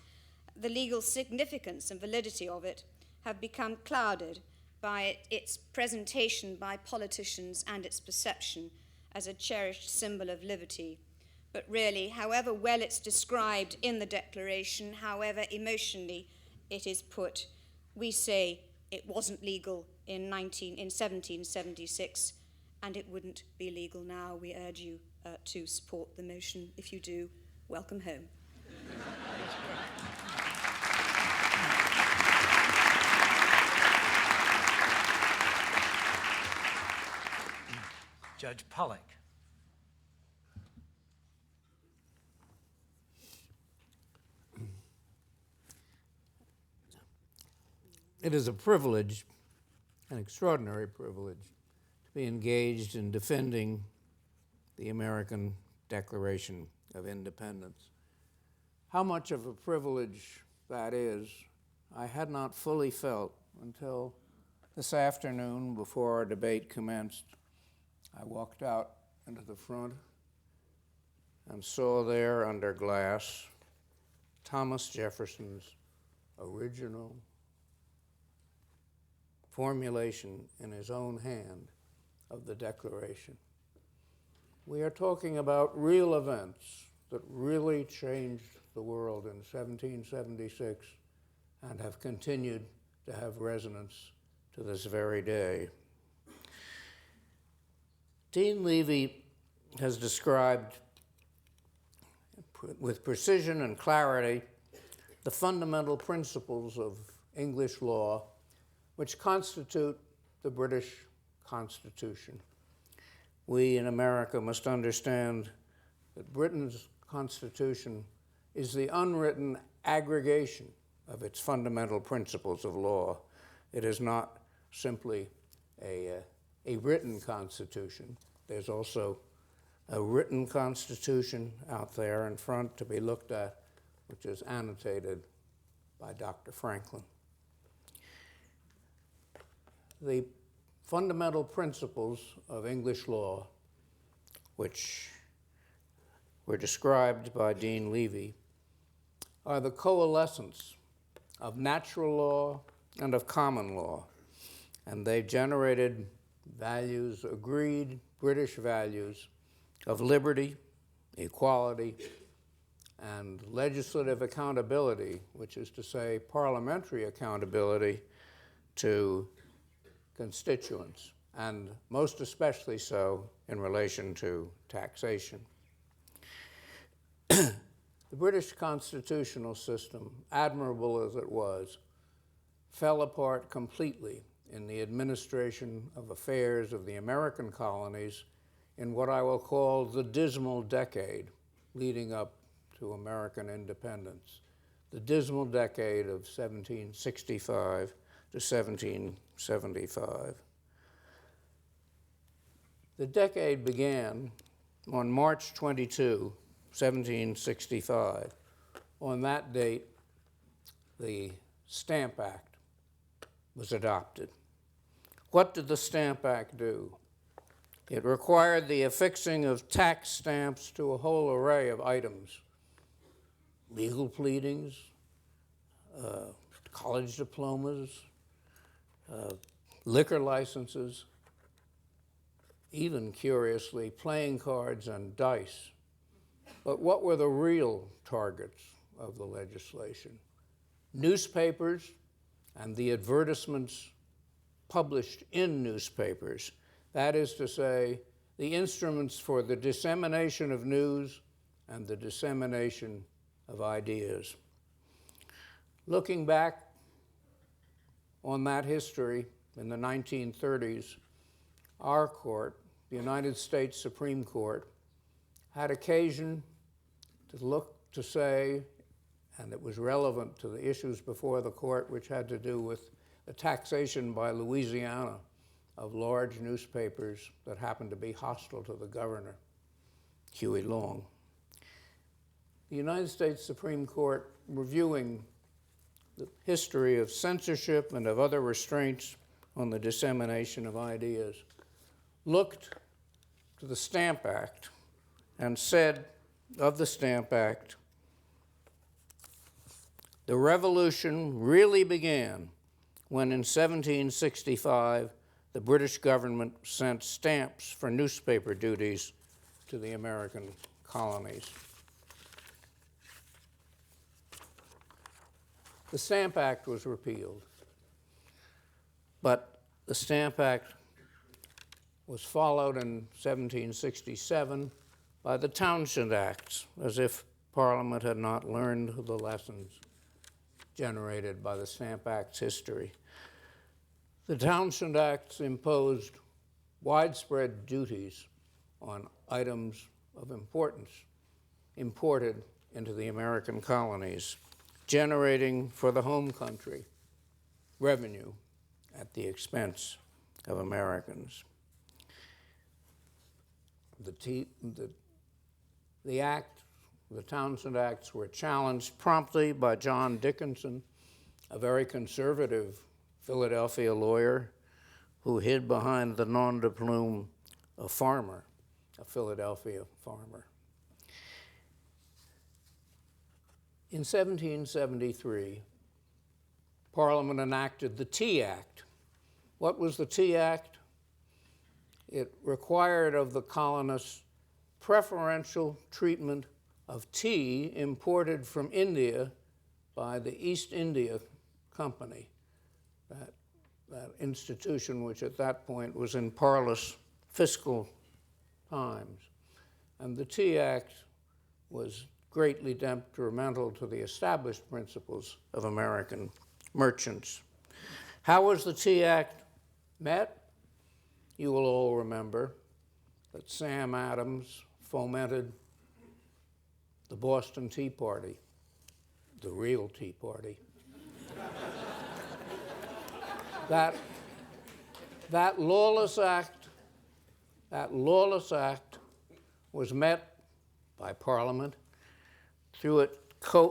The legal significance and validity of it have become clouded by its presentation by politicians and its perception as a cherished symbol of liberty. But really, however well it's described in the Declaration, however emotionally it is put, we say it wasn't legal in 1776, and it wouldn't be legal now. We urge you to support the motion. If you do, welcome home. Judge Pollack. It is a privilege, an extraordinary privilege, to be engaged in defending the American Declaration of Independence. How much of a privilege that is, I had not fully felt until this afternoon before our debate commenced. I walked out into the front and saw there under glass Thomas Jefferson's original formulation in his own hand of the Declaration. We are talking about real events that really changed the world in 1776 and have continued to have resonance to this very day. Dean Levy has described with precision and clarity the fundamental principles of English law which constitute the British Constitution. We in America must understand that Britain's Constitution is the unwritten aggregation of its fundamental principles of law. It is not simply a written constitution. There's also a written constitution out there in front to be looked at, which is annotated by Dr. Franklin. The fundamental principles of English law, which were described by Dean Levy, are the coalescence of natural law and of common law, and they generated values, agreed British values of liberty, equality, and legislative accountability, which is to say parliamentary accountability to constituents, and most especially so in relation to taxation. The British constitutional system, admirable as it was, fell apart completely in the administration of affairs of the American colonies in what I will call the dismal decade leading up to American independence, the dismal decade of 1765 to 1775. The decade began on March 22, 1765. On that date, the Stamp Act was adopted. What did the Stamp Act do? It required the affixing of tax stamps to a whole array of items: legal pleadings, college diplomas, liquor licenses, even, curiously, playing cards and dice. But what were the real targets of the legislation? Newspapers and the advertisements published in newspapers. That is to say, the instruments for the dissemination of news and the dissemination of ideas. Looking back on that history in the 1930s, our court, the United States Supreme Court, had occasion to look to say, and it was relevant to the issues before the court, which had to do with the taxation by Louisiana of large newspapers that happened to be hostile to the governor, Huey Long. The United States Supreme Court, reviewing the history of censorship and of other restraints on the dissemination of ideas, looked to the Stamp Act and said of the Stamp Act, the revolution really began when in 1765 the British government sent stamps for newspaper duties to the American colonies. The Stamp Act was repealed, but the Stamp Act was followed in 1767 by the Townshend Acts, as if Parliament had not learned the lessons generated by the Stamp Act's history. The Townshend Acts imposed widespread duties on items of importance imported into the American colonies, generating for the home country revenue at the expense of Americans. The Townshend Acts were challenged promptly by John Dickinson, a very conservative Philadelphia lawyer who hid behind the nom de plume of farmer, a Philadelphia farmer. In 1773, Parliament enacted the Tea Act. What was the Tea Act? It required of the colonists preferential treatment of tea imported from India by the East India Company, that institution which at that point was in parlous fiscal times. And the Tea Act was greatly detrimental to the established principles of American merchants. How was the Tea Act met? You will all remember that Sam Adams fomented the Boston Tea Party, the real Tea Party. That lawless act was met by Parliament through its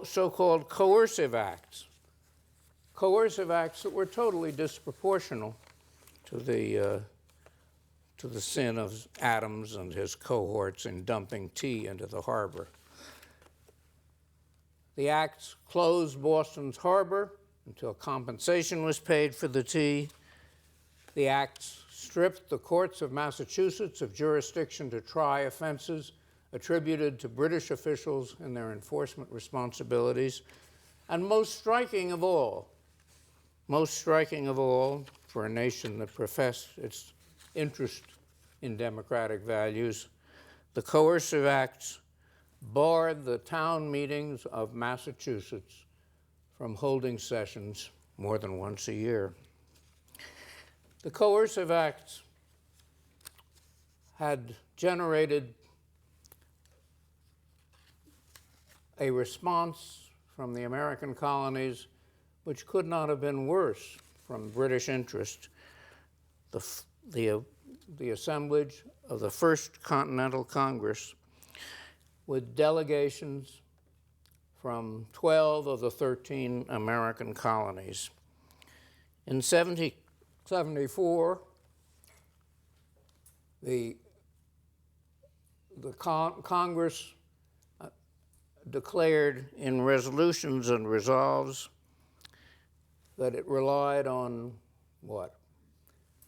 so-called coercive acts that were totally disproportional to the sin of Adams and his cohorts in dumping tea into the harbor. The acts closed Boston's harbor until compensation was paid for the tea. The acts stripped the courts of Massachusetts of jurisdiction to try offenses attributed to British officials in their enforcement responsibilities. And most striking of all for a nation that professed its interest in democratic values, the coercive acts barred the town meetings of Massachusetts from holding sessions more than once a year. The coercive acts had generated a response from the American colonies which could not have been worse from British interest. The assemblage of the First Continental Congress, with delegations from 12 of the 13 American colonies. In 1774, the Congress declared in resolutions and resolves that it relied on what?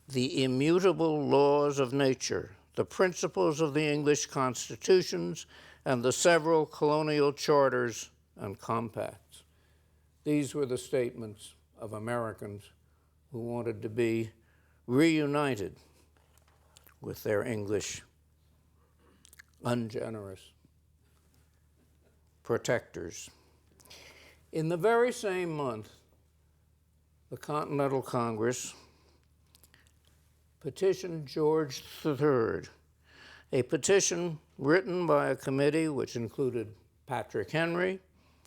The immutable laws of nature, the principles of the English constitutions, and the several colonial charters and compacts. These were the statements of Americans who wanted to be reunited with their English ungenerous protectors. In the very same month, the Continental Congress petitioned George III, a petition written by a committee which included Patrick Henry,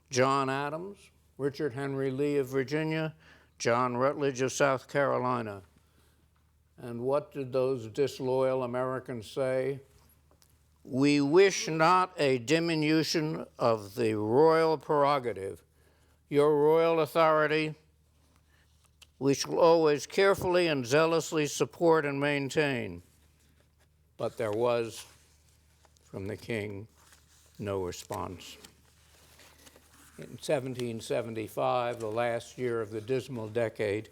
John Adams, Richard Henry Lee of Virginia, John Rutledge of South Carolina. And what did those disloyal Americans say? We wish not a diminution of the royal prerogative. Your royal authority we shall always carefully and zealously support and maintain. But there was, from the king, no response. In 1775, the last year of the dismal decade,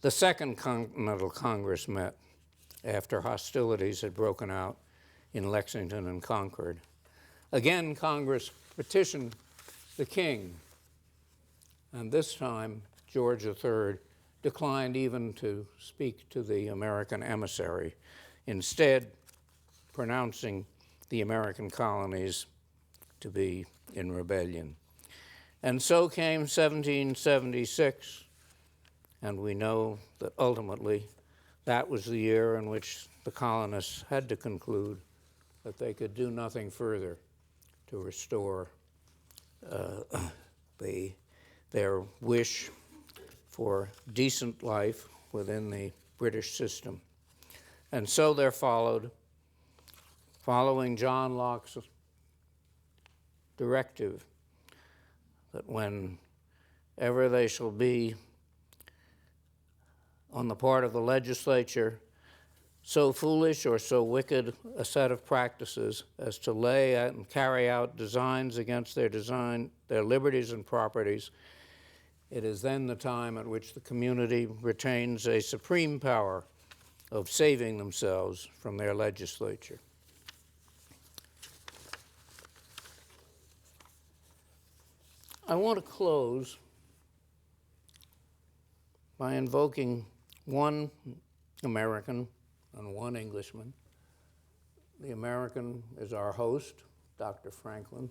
the Second Continental Congress met after hostilities had broken out in Lexington and Concord. Again, Congress petitioned the king, and this time George III declined even to speak to the American emissary, instead pronouncing the American colonies to be in rebellion. And so came 1776, and we know that ultimately that was the year in which the colonists had to conclude that they could do nothing further to restore their wish for decent life within the British system. And so there followed, following John Locke's directive, that whenever they shall be on the part of the legislature so foolish or so wicked a set of practices as to lay and carry out designs against their liberties and properties, it is then the time at which the community retains a supreme power of saving themselves from their legislature. I want to close by invoking one American and one Englishman. The American is our host, Dr. Franklin,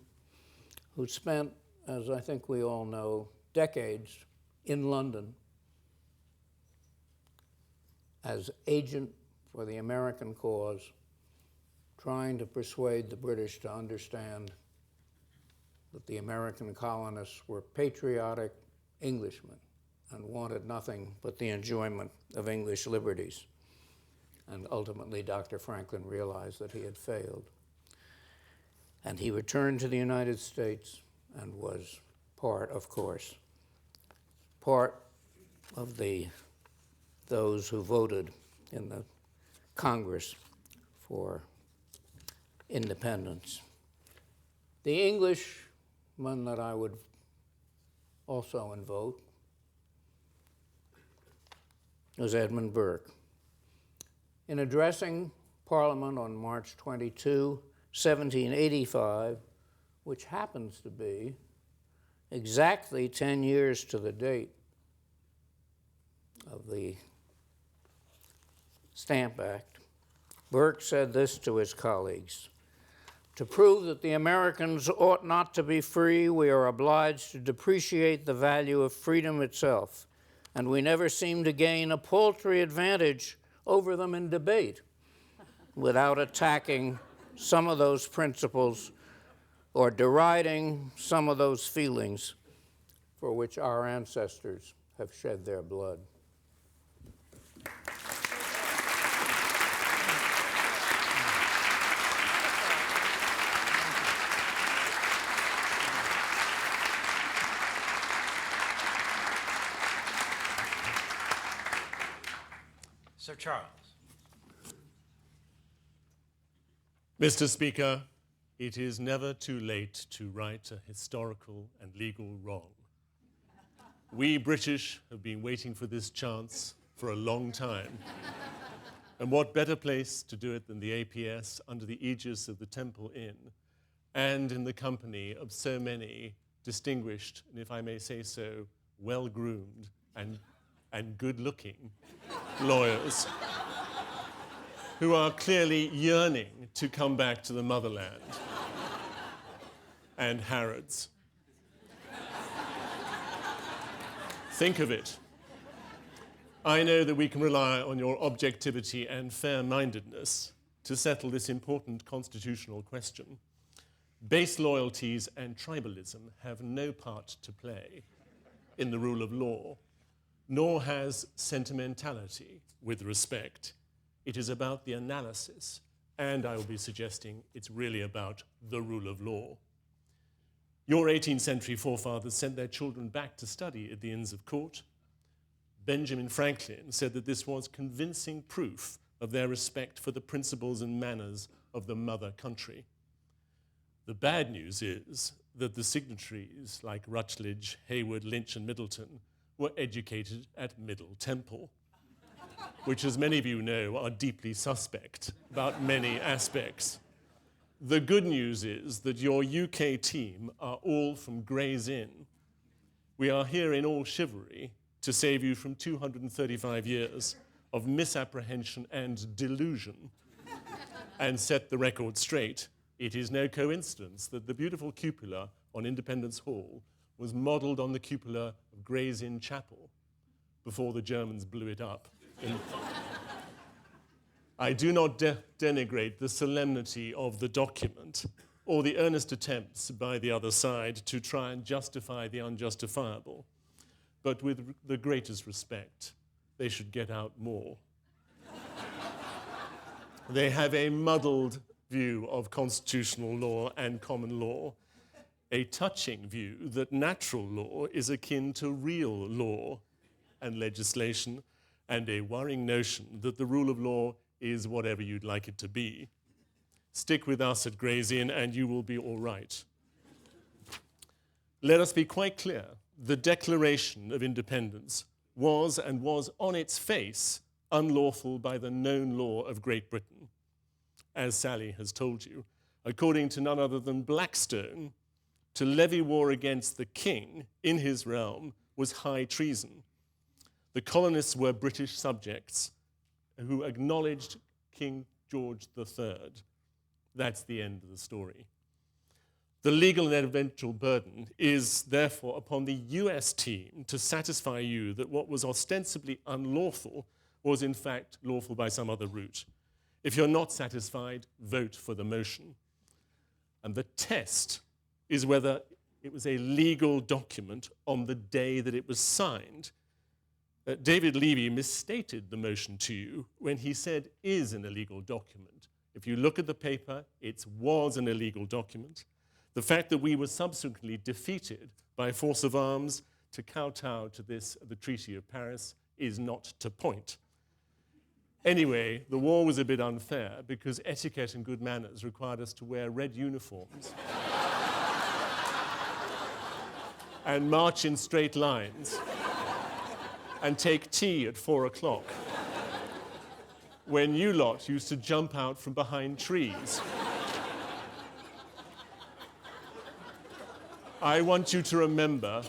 who spent, as I think we all know, decades in London as agent for the American cause, trying to persuade the British to understand that the American colonists were patriotic Englishmen and wanted nothing but the enjoyment of English liberties. And ultimately, Dr. Franklin realized that he had failed. And he returned to the United States and was part, of course, part of those who voted in the Congress for independence. The Englishman that I would also invoke was Edmund Burke. In addressing Parliament on March 22, 1785, which happens to be exactly 10 years to the date of the Stamp Act, Burke said this to his colleagues: "To prove that the Americans ought not to be free, we are obliged to depreciate the value of freedom itself, and we never seem to gain a paltry advantage over them in debate without attacking some of those principles or deriding some of those feelings for which our ancestors have shed their blood." Sir Charles. Mr. Speaker, it is never too late to right a historical and legal wrong. We British have been waiting for this chance for a long time. And what better place to do it than the APS under the aegis of the Temple Inn and in the company of so many distinguished, and if I may say so, well-groomed and good-looking lawyers who are clearly yearning to come back to the motherland and Harrods. Think of it. I know that we can rely on your objectivity and fair-mindedness to settle this important constitutional question. Base loyalties and tribalism have no part to play in the rule of law, nor has sentimentality with respect. It is about the analysis, and I will be suggesting it's really about the rule of law. Your 18th century forefathers sent their children back to study at the Inns of Court. Benjamin Franklin said that this was convincing proof of their respect for the principles and manners of the mother country. The bad news is that the signatories, like Rutledge, Hayward, Lynch, and Middleton, were educated at Middle Temple, which, as many of you know, are deeply suspect about many aspects. The good news is that your UK team are all from Gray's Inn. We are here in all chivalry to save you from 235 years of misapprehension and delusion and set the record straight. It is no coincidence that the beautiful cupola on Independence Hall was modelled on the cupola of Gray's Inn Chapel before the Germans blew it up. I do not denigrate the solemnity of the document or the earnest attempts by the other side to try and justify the unjustifiable, but with the greatest respect, they should get out more. They have a muddled view of constitutional law and common law, a touching view that natural law is akin to real law and legislation, and a worrying notion that the rule of law is whatever you'd like it to be. Stick with us at Gray's Inn and you will be all right. Let us be quite clear. The Declaration of Independence was and was on its face unlawful by the known law of Great Britain. As Sally has told you, according to none other than Blackstone, to levy war against the king in his realm was high treason. The colonists were British subjects who acknowledged King George III. That's the end of the story. The legal and eventual burden is therefore upon the US team to satisfy you that what was ostensibly unlawful was in fact lawful by some other route. If you're not satisfied, vote for the motion. And the test is whether it was a legal document on the day that it was signed. David Levy misstated the motion to you when he said is an illegal document. If you look at the paper, it was an illegal document. The fact that we were subsequently defeated by force of arms to kowtow to the Treaty of Paris is not to point. Anyway, the war was a bit unfair because etiquette and good manners required us to wear red uniforms and march in straight lines and take tea at 4 o'clock, when you lot used to jump out from behind trees. I want you to remember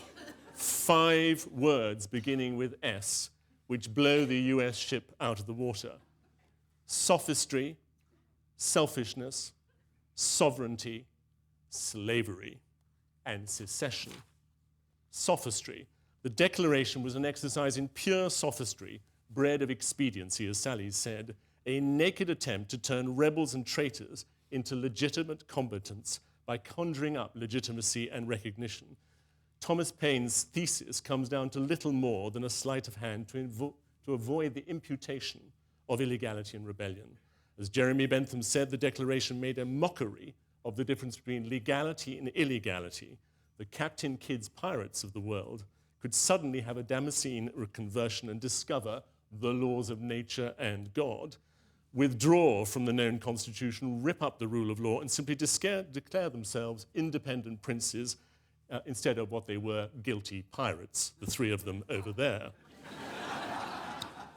5 words beginning with S, which blow the US ship out of the water: sophistry, selfishness, sovereignty, slavery, and secession. Sophistry. The Declaration was an exercise in pure sophistry, bred of expediency, as Sally said, a naked attempt to turn rebels and traitors into legitimate combatants by conjuring up legitimacy and recognition. Thomas Paine's thesis comes down to little more than a sleight of hand to avoid the imputation of illegality and rebellion. As Jeremy Bentham said, the Declaration made a mockery of the difference between legality and illegality. The Captain Kidd's pirates of the world could suddenly have a Damascene conversion and discover the laws of nature and God, withdraw from the known constitution, rip up the rule of law, and simply declare themselves independent princes instead of what they were, guilty pirates, the 3 of them over there.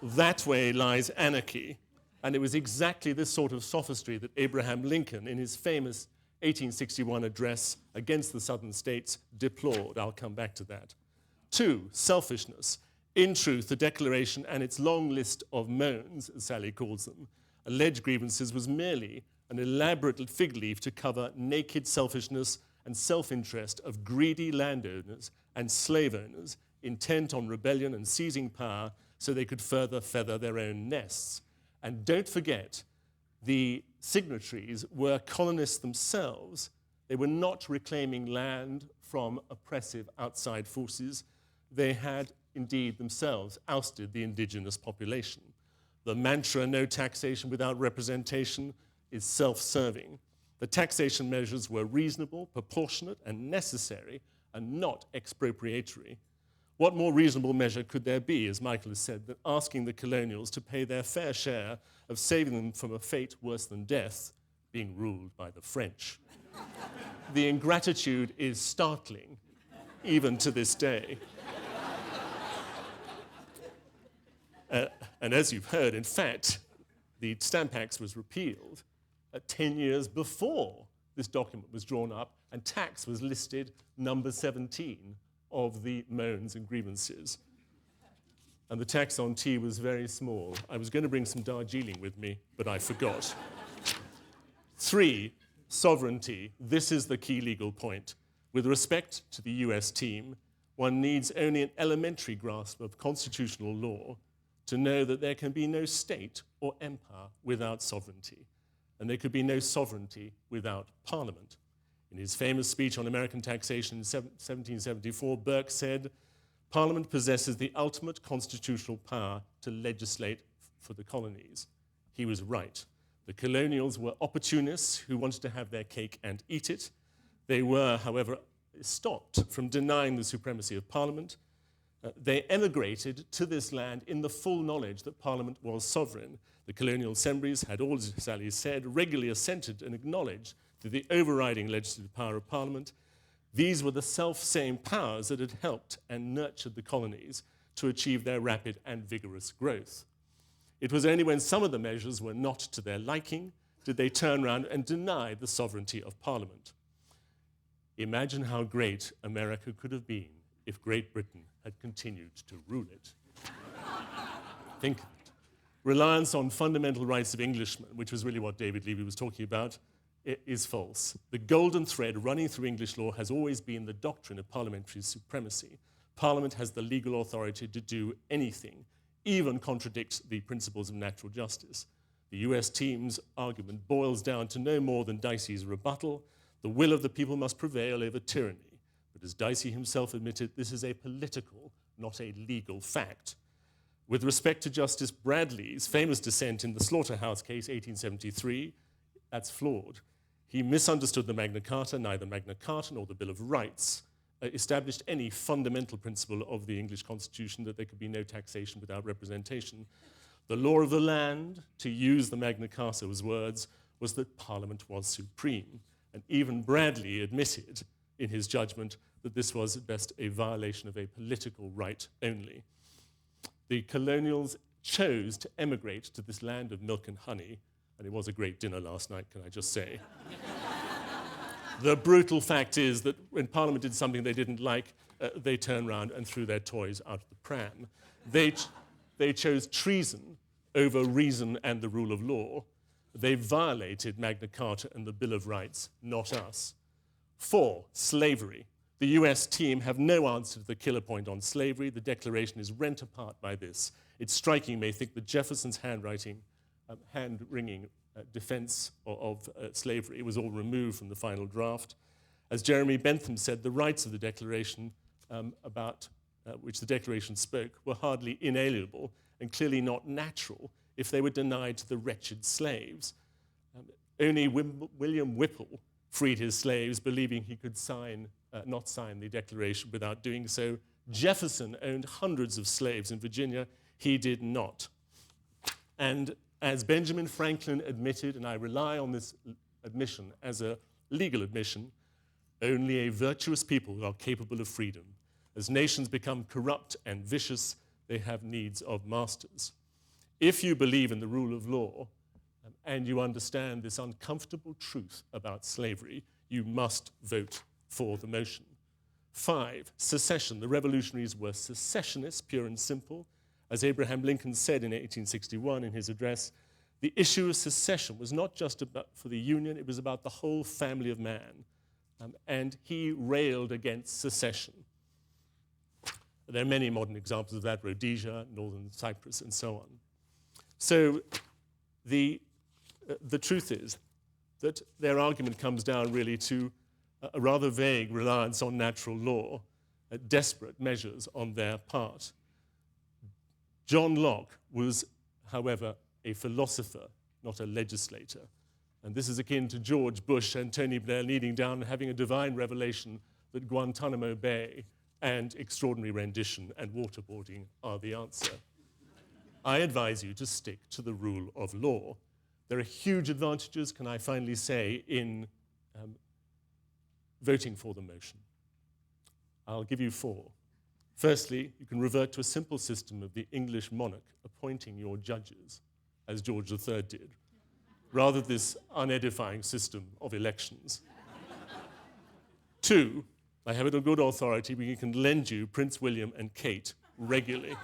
That way lies anarchy, and it was exactly this sort of sophistry that Abraham Lincoln, in his famous 1861 address against the Southern states, deplored. I'll come back to that. 2, selfishness. In truth, the Declaration and its long list of moans, as Sally calls them, alleged grievances, was merely an elaborate fig leaf to cover naked selfishness and self-interest of greedy landowners and slave owners intent on rebellion and seizing power so they could further feather their own nests. And don't forget, the signatories were colonists themselves. They were not reclaiming land from oppressive outside forces. They had indeed themselves ousted the indigenous population. The mantra, no taxation without representation, is self-serving. The taxation measures were reasonable, proportionate, and necessary, and not expropriatory. What more reasonable measure could there be, as Michael has said, than asking the colonials to pay their fair share of saving them from a fate worse than death, being ruled by the French? The ingratitude is startling, even to this day. And as you've heard, in fact, the Stamp Act was repealed 10 years before this document was drawn up, and tax was listed number 17 of the moans and grievances. And the tax on tea was very small. I was going to bring some Darjeeling with me, but I forgot. 3, sovereignty. This is the key legal point. With respect to the US team, one needs only an elementary grasp of constitutional law to know that there can be no state or empire without sovereignty, and there could be no sovereignty without parliament. In his famous speech on American taxation in 1774, Burke said, "Parliament possesses the ultimate constitutional power to legislate for the colonies." He was right. The colonials were opportunists who wanted to have their cake and eat it. They were, however, stopped from denying the supremacy of Parliament. They emigrated to this land in the full knowledge that Parliament was sovereign. The colonial assemblies had all, as Sally said, regularly assented and acknowledged to the overriding legislative power of Parliament. These were the self-same powers that had helped and nurtured the colonies to achieve their rapid and vigorous growth. It was only when some of the measures were not to their liking did they turn around and deny the sovereignty of Parliament. Imagine how great America could have been if Great Britain had continued to rule it. Think of it. Reliance on fundamental rights of Englishmen, which was really what David Levy was talking about, is false. The golden thread running through English law has always been the doctrine of parliamentary supremacy. Parliament has the legal authority to do anything, even contradict the principles of natural justice. The US team's argument boils down to no more than Dicey's rebuttal: the will of the people must prevail over tyranny. But as Dicey himself admitted, this is a political, not a legal fact. With respect to Justice Bradley's famous dissent in the Slaughterhouse case, 1873, that's flawed. He misunderstood the Magna Carta. Neither Magna Carta nor the Bill of Rights established any fundamental principle of the English Constitution that there could be no taxation without representation. The law of the land, to use the Magna Carta's words, was that Parliament was supreme. And even Bradley admitted in his judgment that this was at best a violation of a political right only. The colonials chose to emigrate to this land of milk and honey, and it was a great dinner last night, can I just say. The brutal fact is that when Parliament did something they didn't like, they turned around and threw their toys out of the pram. They chose treason over reason and the rule of law. They violated Magna Carta and the Bill of Rights, not us. 4, slavery. The US team have no answer to the killer point on slavery. The Declaration is rent apart by this. It's striking, may think, that Jefferson's hand-wringing defense of slavery was all removed from the final draft. As Jeremy Bentham said, the rights of the Declaration about which the Declaration spoke were hardly inalienable and clearly not natural if they were denied to the wretched slaves. Only William Whipple freed his slaves, believing he could not sign the Declaration without doing so. Jefferson owned hundreds of slaves in Virginia. He did not. And as Benjamin Franklin admitted, and I rely on this admission as a legal admission, only a virtuous people are capable of freedom. As nations become corrupt and vicious, they have needs of masters. If you believe in the rule of law and you understand this uncomfortable truth about slavery, you must vote for the motion. 5, secession. The revolutionaries were secessionists, pure and simple. As Abraham Lincoln said in 1861 in his address, the issue of secession was not just for the Union, it was about the whole family of man. And he railed against secession. There are many modern examples of that, Rhodesia, northern Cyprus, and so on. So the truth is that their argument comes down really to a rather vague reliance on natural law, desperate measures on their part. John Locke was, however, a philosopher, not a legislator. And this is akin to George Bush and Tony Blair kneeling down and having a divine revelation that Guantanamo Bay and extraordinary rendition and waterboarding are the answer. I advise you to stick to the rule of law. There are huge advantages, can I finally say, in voting for the motion. I'll give you 4. Firstly, you can revert to a simple system of the English monarch appointing your judges, as George III did, rather than this unedifying system of elections. 2, I have it on good authority, we can lend you Prince William and Kate regularly.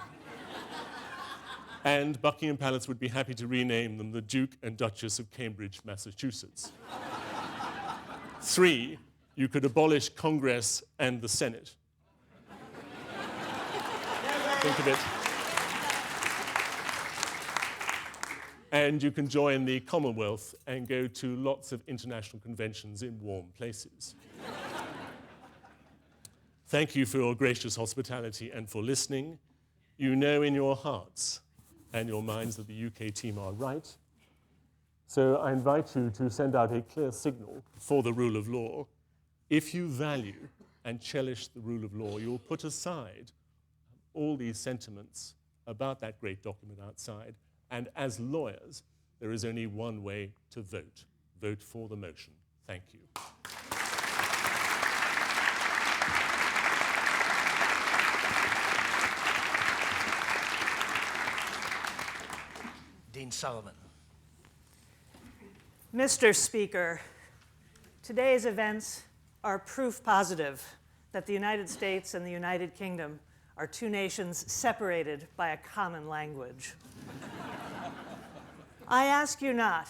And Buckingham Palace would be happy to rename them the Duke and Duchess of Cambridge, Massachusetts. 3, you could abolish Congress and the Senate. Think of it. And you can join the Commonwealth and go to lots of international conventions in warm places. Thank you for your gracious hospitality and for listening. You know in your hearts and your minds that the UK team are right. So I invite you to send out a clear signal for the rule of law. If you value and cherish the rule of law, you'll put aside all these sentiments about that great document outside. And as lawyers, there is only one way to vote. Vote for the motion. Thank you. Dean Sullivan. Mr. Speaker, today's events are proof positive that the United States and the United Kingdom are two nations separated by a common language. I ask you not,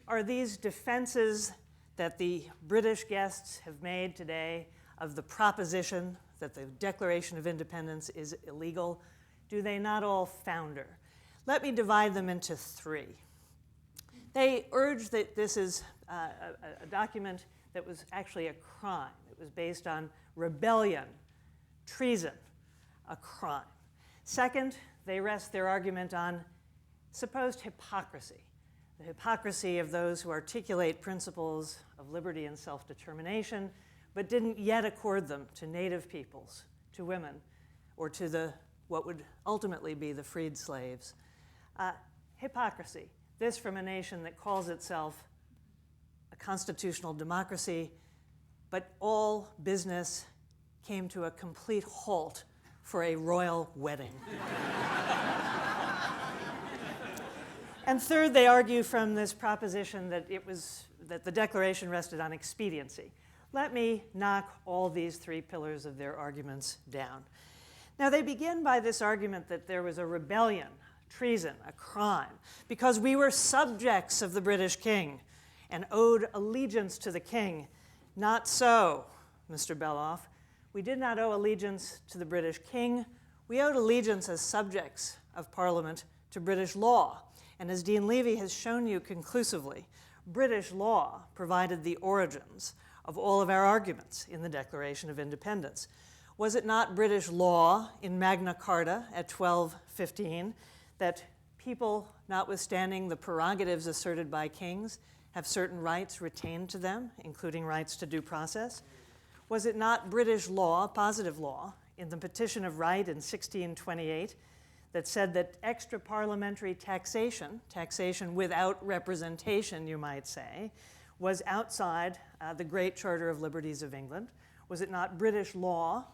are these defenses that the British guests have made today of the proposition that the Declaration of Independence is illegal, do they not all founder? Let me divide them into 3. They urge that this is a document that was actually a crime. It was based on rebellion, treason, a crime. Second, they rest their argument on supposed hypocrisy, the hypocrisy of those who articulate principles of liberty and self-determination, but didn't yet accord them to native peoples, to women, or to what would ultimately be the freed slaves. Hypocrisy, this from a nation that calls itself a constitutional democracy, but all business came to a complete halt for a royal wedding. And third, they argue from this proposition that that the Declaration rested on expediency. Let me knock all these 3 pillars of their arguments down. Now, they begin by this argument that there was a rebellion, treason, a crime, because we were subjects of the British king and owed allegiance to the king. Not so, Mr. Beloff. We did not owe allegiance to the British king. We owed allegiance as subjects of Parliament to British law. And as Dean Levy has shown you conclusively, British law provided the origins of all of our arguments in the Declaration of Independence. Was it not British law in Magna Carta at 1215 that people, notwithstanding the prerogatives asserted by kings, have certain rights retained to them, including rights to due process? Was it not British law, positive law, in the Petition of Right in 1628 that said that extra-parliamentary taxation, taxation without representation, you might say, was outside the Great Charter of Liberties of England? Was it not British law,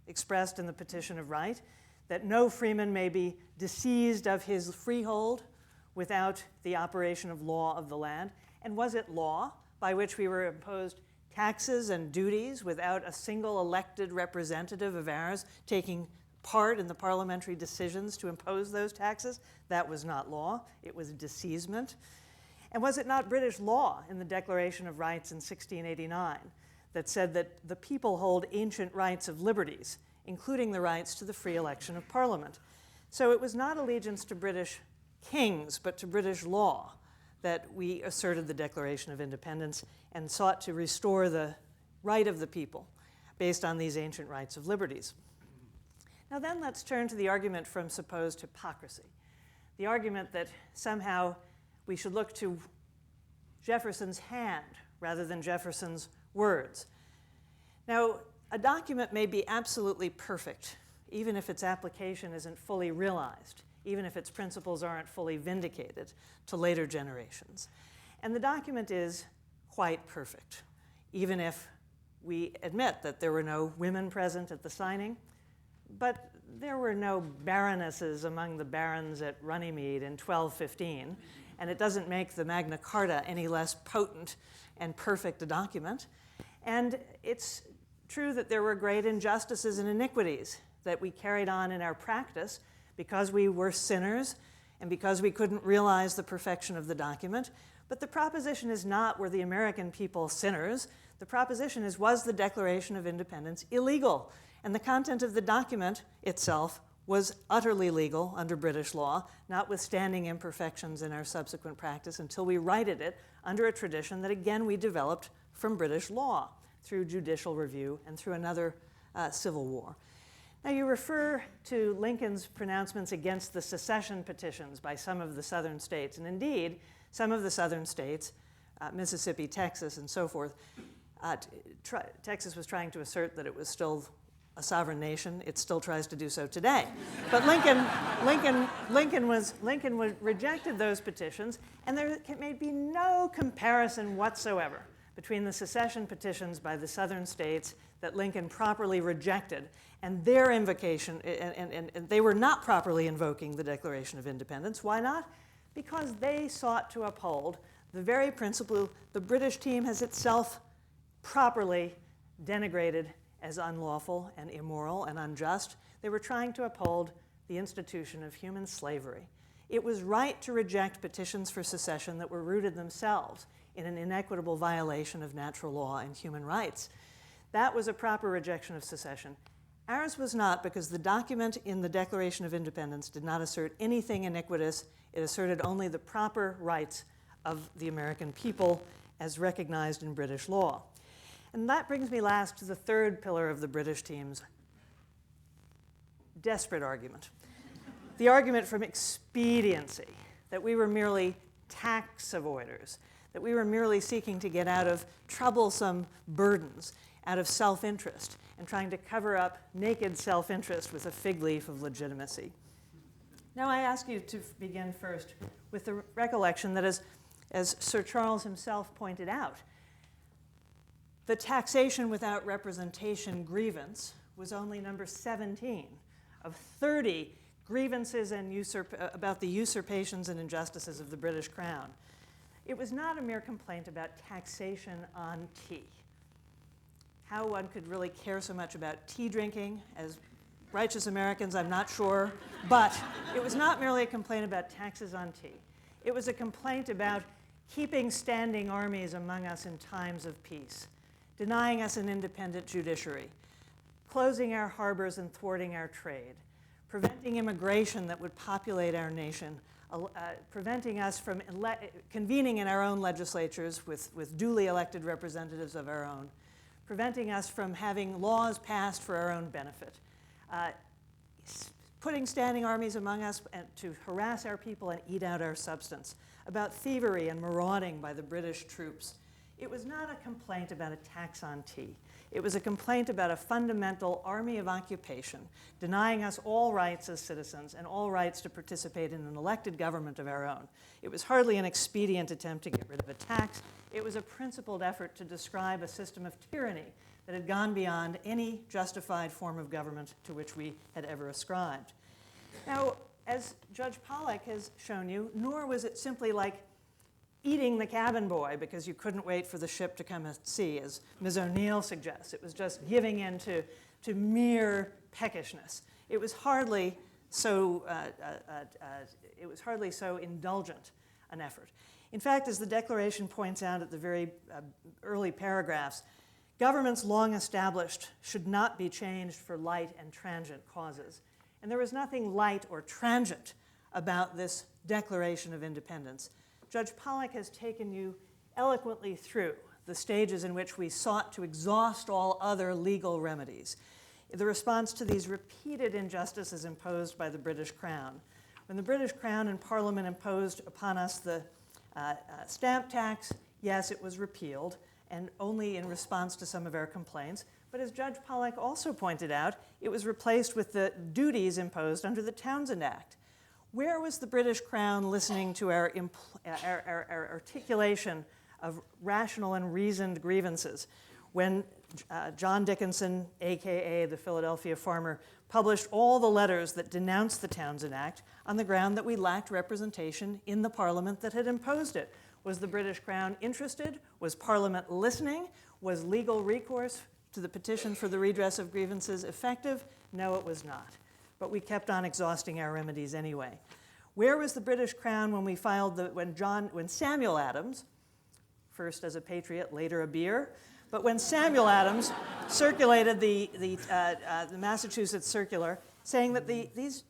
expressed in the Petition of Right, that no freeman may be disseised of his freehold without the operation of law of the land? And was it law by which we were imposed taxes and duties without a single elected representative of ours taking part in the parliamentary decisions to impose those taxes? That was not law. It was disseisement. And was it not British law in the Declaration of Rights in 1689 that said that the people hold ancient rights of liberties, including the rights to the free election of Parliament. So it was not allegiance to British kings, but to British law that we asserted the Declaration of Independence and sought to restore the right of the people based on these ancient rights of liberties. Now then, let's turn to the argument from supposed hypocrisy. The argument that somehow we should look to Jefferson's hand rather than Jefferson's words. Now, a document may be absolutely perfect, even if its application isn't fully realized, even if its principles aren't fully vindicated to later generations. And the document is quite perfect, even if we admit that there were no women present at the signing, but there were no baronesses among the barons at Runnymede in 1215, and it doesn't make the Magna Carta any less potent and perfect a document. And it's true that there were great injustices and iniquities that we carried on in our practice because we were sinners and because we couldn't realize the perfection of the document. But the proposition is not, were the American people sinners? The proposition is, was the Declaration of Independence illegal? And the content of the document itself was utterly legal under British law, notwithstanding imperfections in our subsequent practice, until we righted it under a tradition that, again, we developed from British law through judicial review and through another civil war. Now, you refer to Lincoln's pronouncements against the secession petitions by some of the southern states. And indeed, some of the southern states, Mississippi, Texas, and so forth, Texas was trying to assert that it was still a sovereign nation. It still tries to do so today. But Lincoln rejected those petitions, and there may be no comparison whatsoever between the secession petitions by the southern states that Lincoln properly rejected and their invocation, and they were not properly invoking the Declaration of Independence. Why not? Because they sought to uphold the very principle the British team has itself properly denigrated as unlawful and immoral and unjust. They were trying to uphold the institution of human slavery. It was right to reject petitions for secession that were rooted themselves in an inequitable violation of natural law and human rights. That was a proper rejection of secession. Ours was not, because the document in the Declaration of Independence did not assert anything iniquitous. It asserted only the proper rights of the American people as recognized in British law. And that brings me last to the third pillar of the British team's desperate argument. The argument from expediency, that we were merely tax avoiders, that we were merely seeking to get out of troublesome burdens, out of self-interest, and trying to cover up naked self-interest with a fig leaf of legitimacy. Now I ask you to begin first with the recollection that as Sir Charles himself pointed out, the taxation without representation grievance was only number 17 of 30 grievances and about the usurpations and injustices of the British Crown. It was not a mere complaint about taxation on tea. How one could really care so much about tea drinking as righteous Americans, I'm not sure. But it was not merely a complaint about taxes on tea. It was a complaint about keeping standing armies among us in times of peace, denying us an independent judiciary, closing our harbors and thwarting our trade, preventing immigration that would populate our nation, preventing us from convening in our own legislatures with duly elected representatives of our own, preventing us from having laws passed for our own benefit, putting standing armies among us to harass our people and eat out our substance, about thievery and marauding by the British troops. It was not a complaint about a tax on tea. It was a complaint about a fundamental army of occupation, denying us all rights as citizens and all rights to participate in an elected government of our own. It was hardly an expedient attempt to get rid of a tax. It was a principled effort to describe a system of tyranny that had gone beyond any justified form of government to which we had ever ascribed. Now, as Judge Pollack has shown you, nor was it simply like eating the cabin boy because you couldn't wait for the ship to come at sea, as Ms. O'Neill suggests. It was just giving in to mere peckishness. It was hardly so indulgent an effort. In fact, as the Declaration points out at the very early paragraphs, Governments long established should not be changed for light and transient causes. And there was nothing light or transient about this Declaration of Independence. Judge Pollack has taken you eloquently through the stages in which we sought to exhaust all other legal remedies. The response to these repeated injustices imposed by the British Crown. When the British Crown and Parliament imposed upon us the stamp tax, yes, it was repealed, and only in response to some of our complaints. But as Judge Pollack also pointed out, it was replaced with the duties imposed under the Townshend Act. Where was the British Crown listening to our articulation of rational and reasoned grievances when John Dickinson, a.k.a. the Philadelphia farmer, published all the letters that denounced the Townshend Act on the ground that we lacked representation in the Parliament that had imposed it? Was the British Crown interested? Was Parliament listening? Was legal recourse to the petition for the redress of grievances effective? No, it was not. But we kept on exhausting our remedies anyway. Where was the British Crown when we filed when Samuel Adams, first as a patriot, later a beer, but when Samuel Adams circulated the Massachusetts Circular, saying that these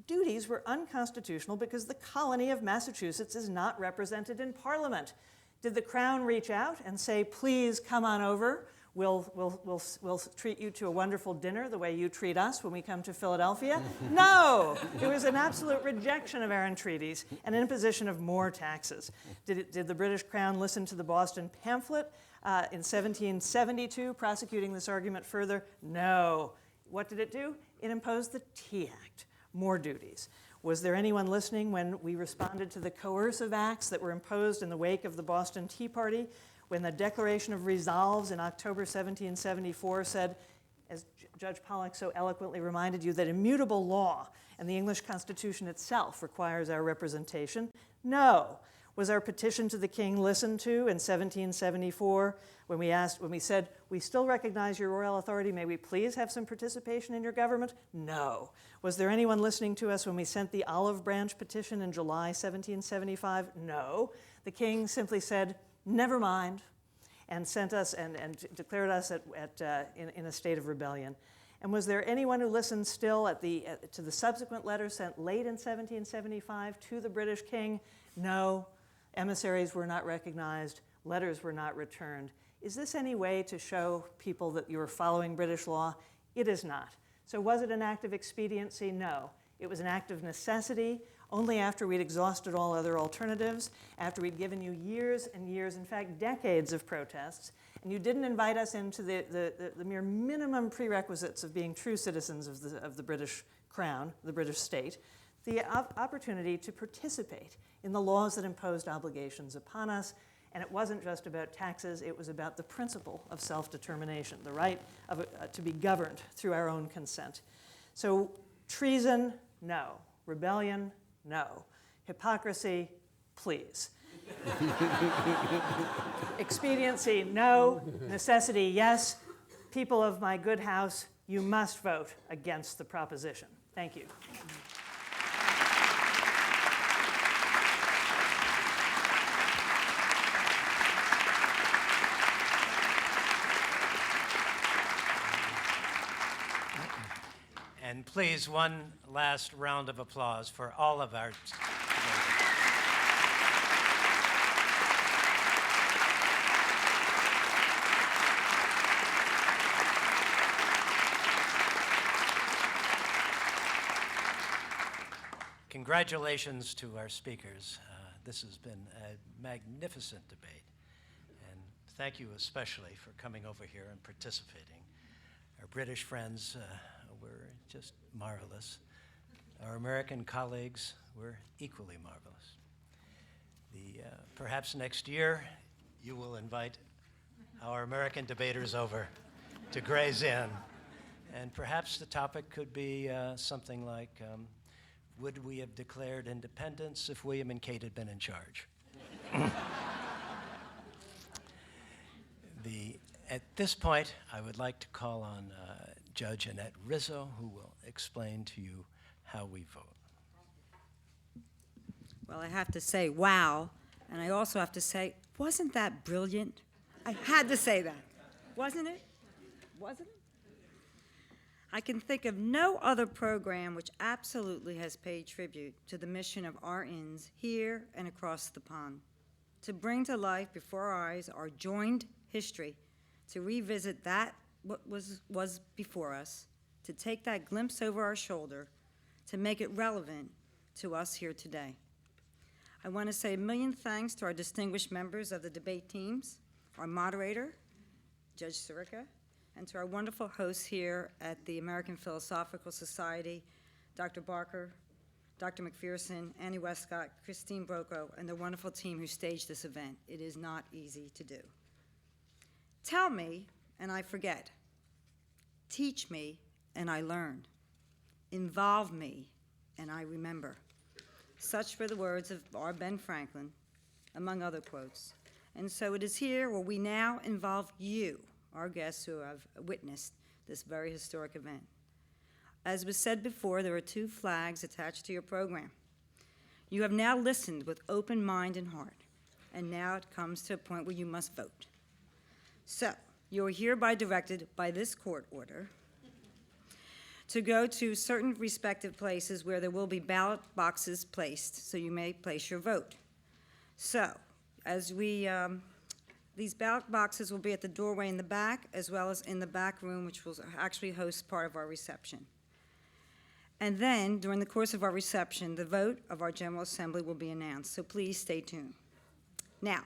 duties were unconstitutional because the colony of Massachusetts is not represented in Parliament. Did the Crown reach out and say, please come on over, we'll treat you to a wonderful dinner the way you treat us when we come to Philadelphia? No! It was an absolute rejection of our entreaties and an imposition of more taxes. Did the British Crown listen to the Boston pamphlet in 1772, prosecuting this argument further? No. What did it do? It imposed the Tea Act, more duties. Was there anyone listening when we responded to the coercive acts that were imposed in the wake of the Boston Tea Party, when the Declaration of Resolves in October 1774 said, as Judge Pollack so eloquently reminded you, that immutable law and the English Constitution itself requires our representation? No. Was our petition to the king listened to in 1774 when we said, we still recognize your royal authority, may we please have some participation in your government? No. Was there anyone listening to us when we sent the olive branch petition in July 1775? No. The king simply said, never mind, and sent us and declared us in a state of rebellion. And was there anyone who listened still to the subsequent letter sent late in 1775 to the British king? No. Emissaries were not recognized. Letters were not returned. Is this any way to show people that you were following British law? It is not. So was it an act of expediency? No. It was an act of necessity. Only after we'd exhausted all other alternatives, after we'd given you years and years, in fact, decades of protests, and you didn't invite us into the mere minimum prerequisites of being true citizens of the British Crown, the British state, the opportunity to participate in the laws that imposed obligations upon us. And it wasn't just about taxes, it was about the principle of self-determination, the right to be governed through our own consent. So treason, no. Rebellion, no. Hypocrisy, please. Expediency, no. Necessity, yes. People of my good house, you must vote against the proposition. Thank you. And please, one last round of applause for all of our debaters. Congratulations to our speakers. This has been a magnificent debate. And thank you especially for coming over here and participating. Our British friends were just marvelous. Our American colleagues were equally marvelous. Perhaps next year you will invite our American debaters over to Gray's Inn, and perhaps the topic could be something like, would we have declared independence if William and Kate had been in charge? At this point, I would like to call on Judge Annette Rizzo, who will explain to you how we vote. Well, I have to say, wow. And I also have to say, wasn't that brilliant? I had to say that. Wasn't it? Wasn't it? I can think of no other program which absolutely has paid tribute to the mission of our Inns here and across the pond, to bring to life before our eyes our joined history, to revisit that what was before us, to take that glimpse over our shoulder, to make it relevant to us here today. I want to say a million thanks to our distinguished members of the debate teams, our moderator, Judge Sirica, and to our wonderful hosts here at the American Philosophical Society, Dr. Barker, Dr. McPherson, Annie Westcott, Christine Broco, and the wonderful team who staged this event. It is not easy to do. Tell me, and I forget. Teach me, and I learn. Involve me, and I remember. Such were the words of our Ben Franklin, among other quotes. And so it is here where we now involve you, our guests who have witnessed this very historic event. As was said before, there are 2 flags attached to your program. You have now listened with open mind and heart, and now it comes to a point where you must vote. So, you are hereby directed by this court order to go to certain respective places where there will be ballot boxes placed, so you may place your vote. So, as we, these ballot boxes will be at the doorway in the back, as well as in the back room, which will actually host part of our reception. And then, during the course of our reception, the vote of our General Assembly will be announced, so please stay tuned. Now,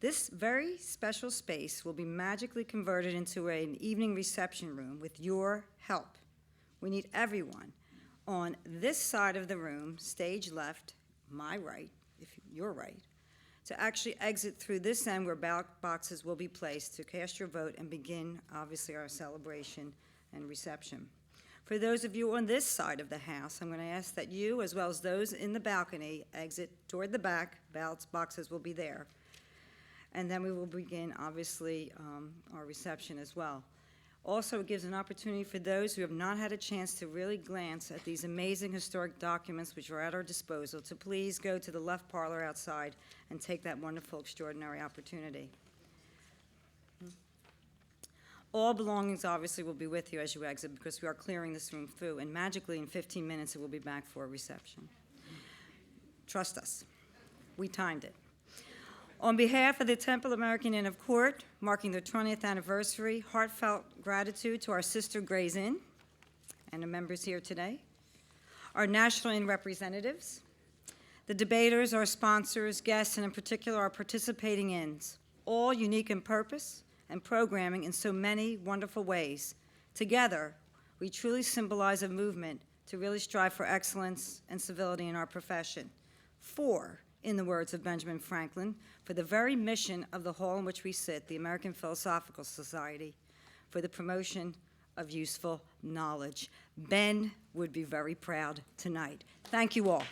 this very special space will be magically converted into an evening reception room with your help. We need everyone on this side of the room, stage left, my right, if you're right, to actually exit through this end where ballot boxes will be placed to cast your vote and begin, obviously, our celebration and reception. For those of you on this side of the House, I'm going to ask that you, as well as those in the balcony, exit toward the back. Ballot boxes will be there. And then we will begin, obviously, our reception as well. Also, it gives an opportunity for those who have not had a chance to really glance at these amazing historic documents which are at our disposal to please go to the left parlor outside and take that wonderful, extraordinary opportunity. All belongings, obviously, will be with you as you exit because we are clearing this room through, and magically in 15 minutes it will be back for a reception. Trust us. We timed it. On behalf of the Temple American Inn of Court, marking their 20th anniversary, heartfelt gratitude to our sister Gray's Inn and the members here today, our National Inn representatives, the debaters, our sponsors, guests, and in particular our participating inns, all unique in purpose and programming in so many wonderful ways. Together, we truly symbolize a movement to really strive for excellence and civility in our profession. For, in the words of Benjamin Franklin, for the very mission of the hall in which we sit, the American Philosophical Society, for the promotion of useful knowledge. Ben would be very proud tonight. Thank you all.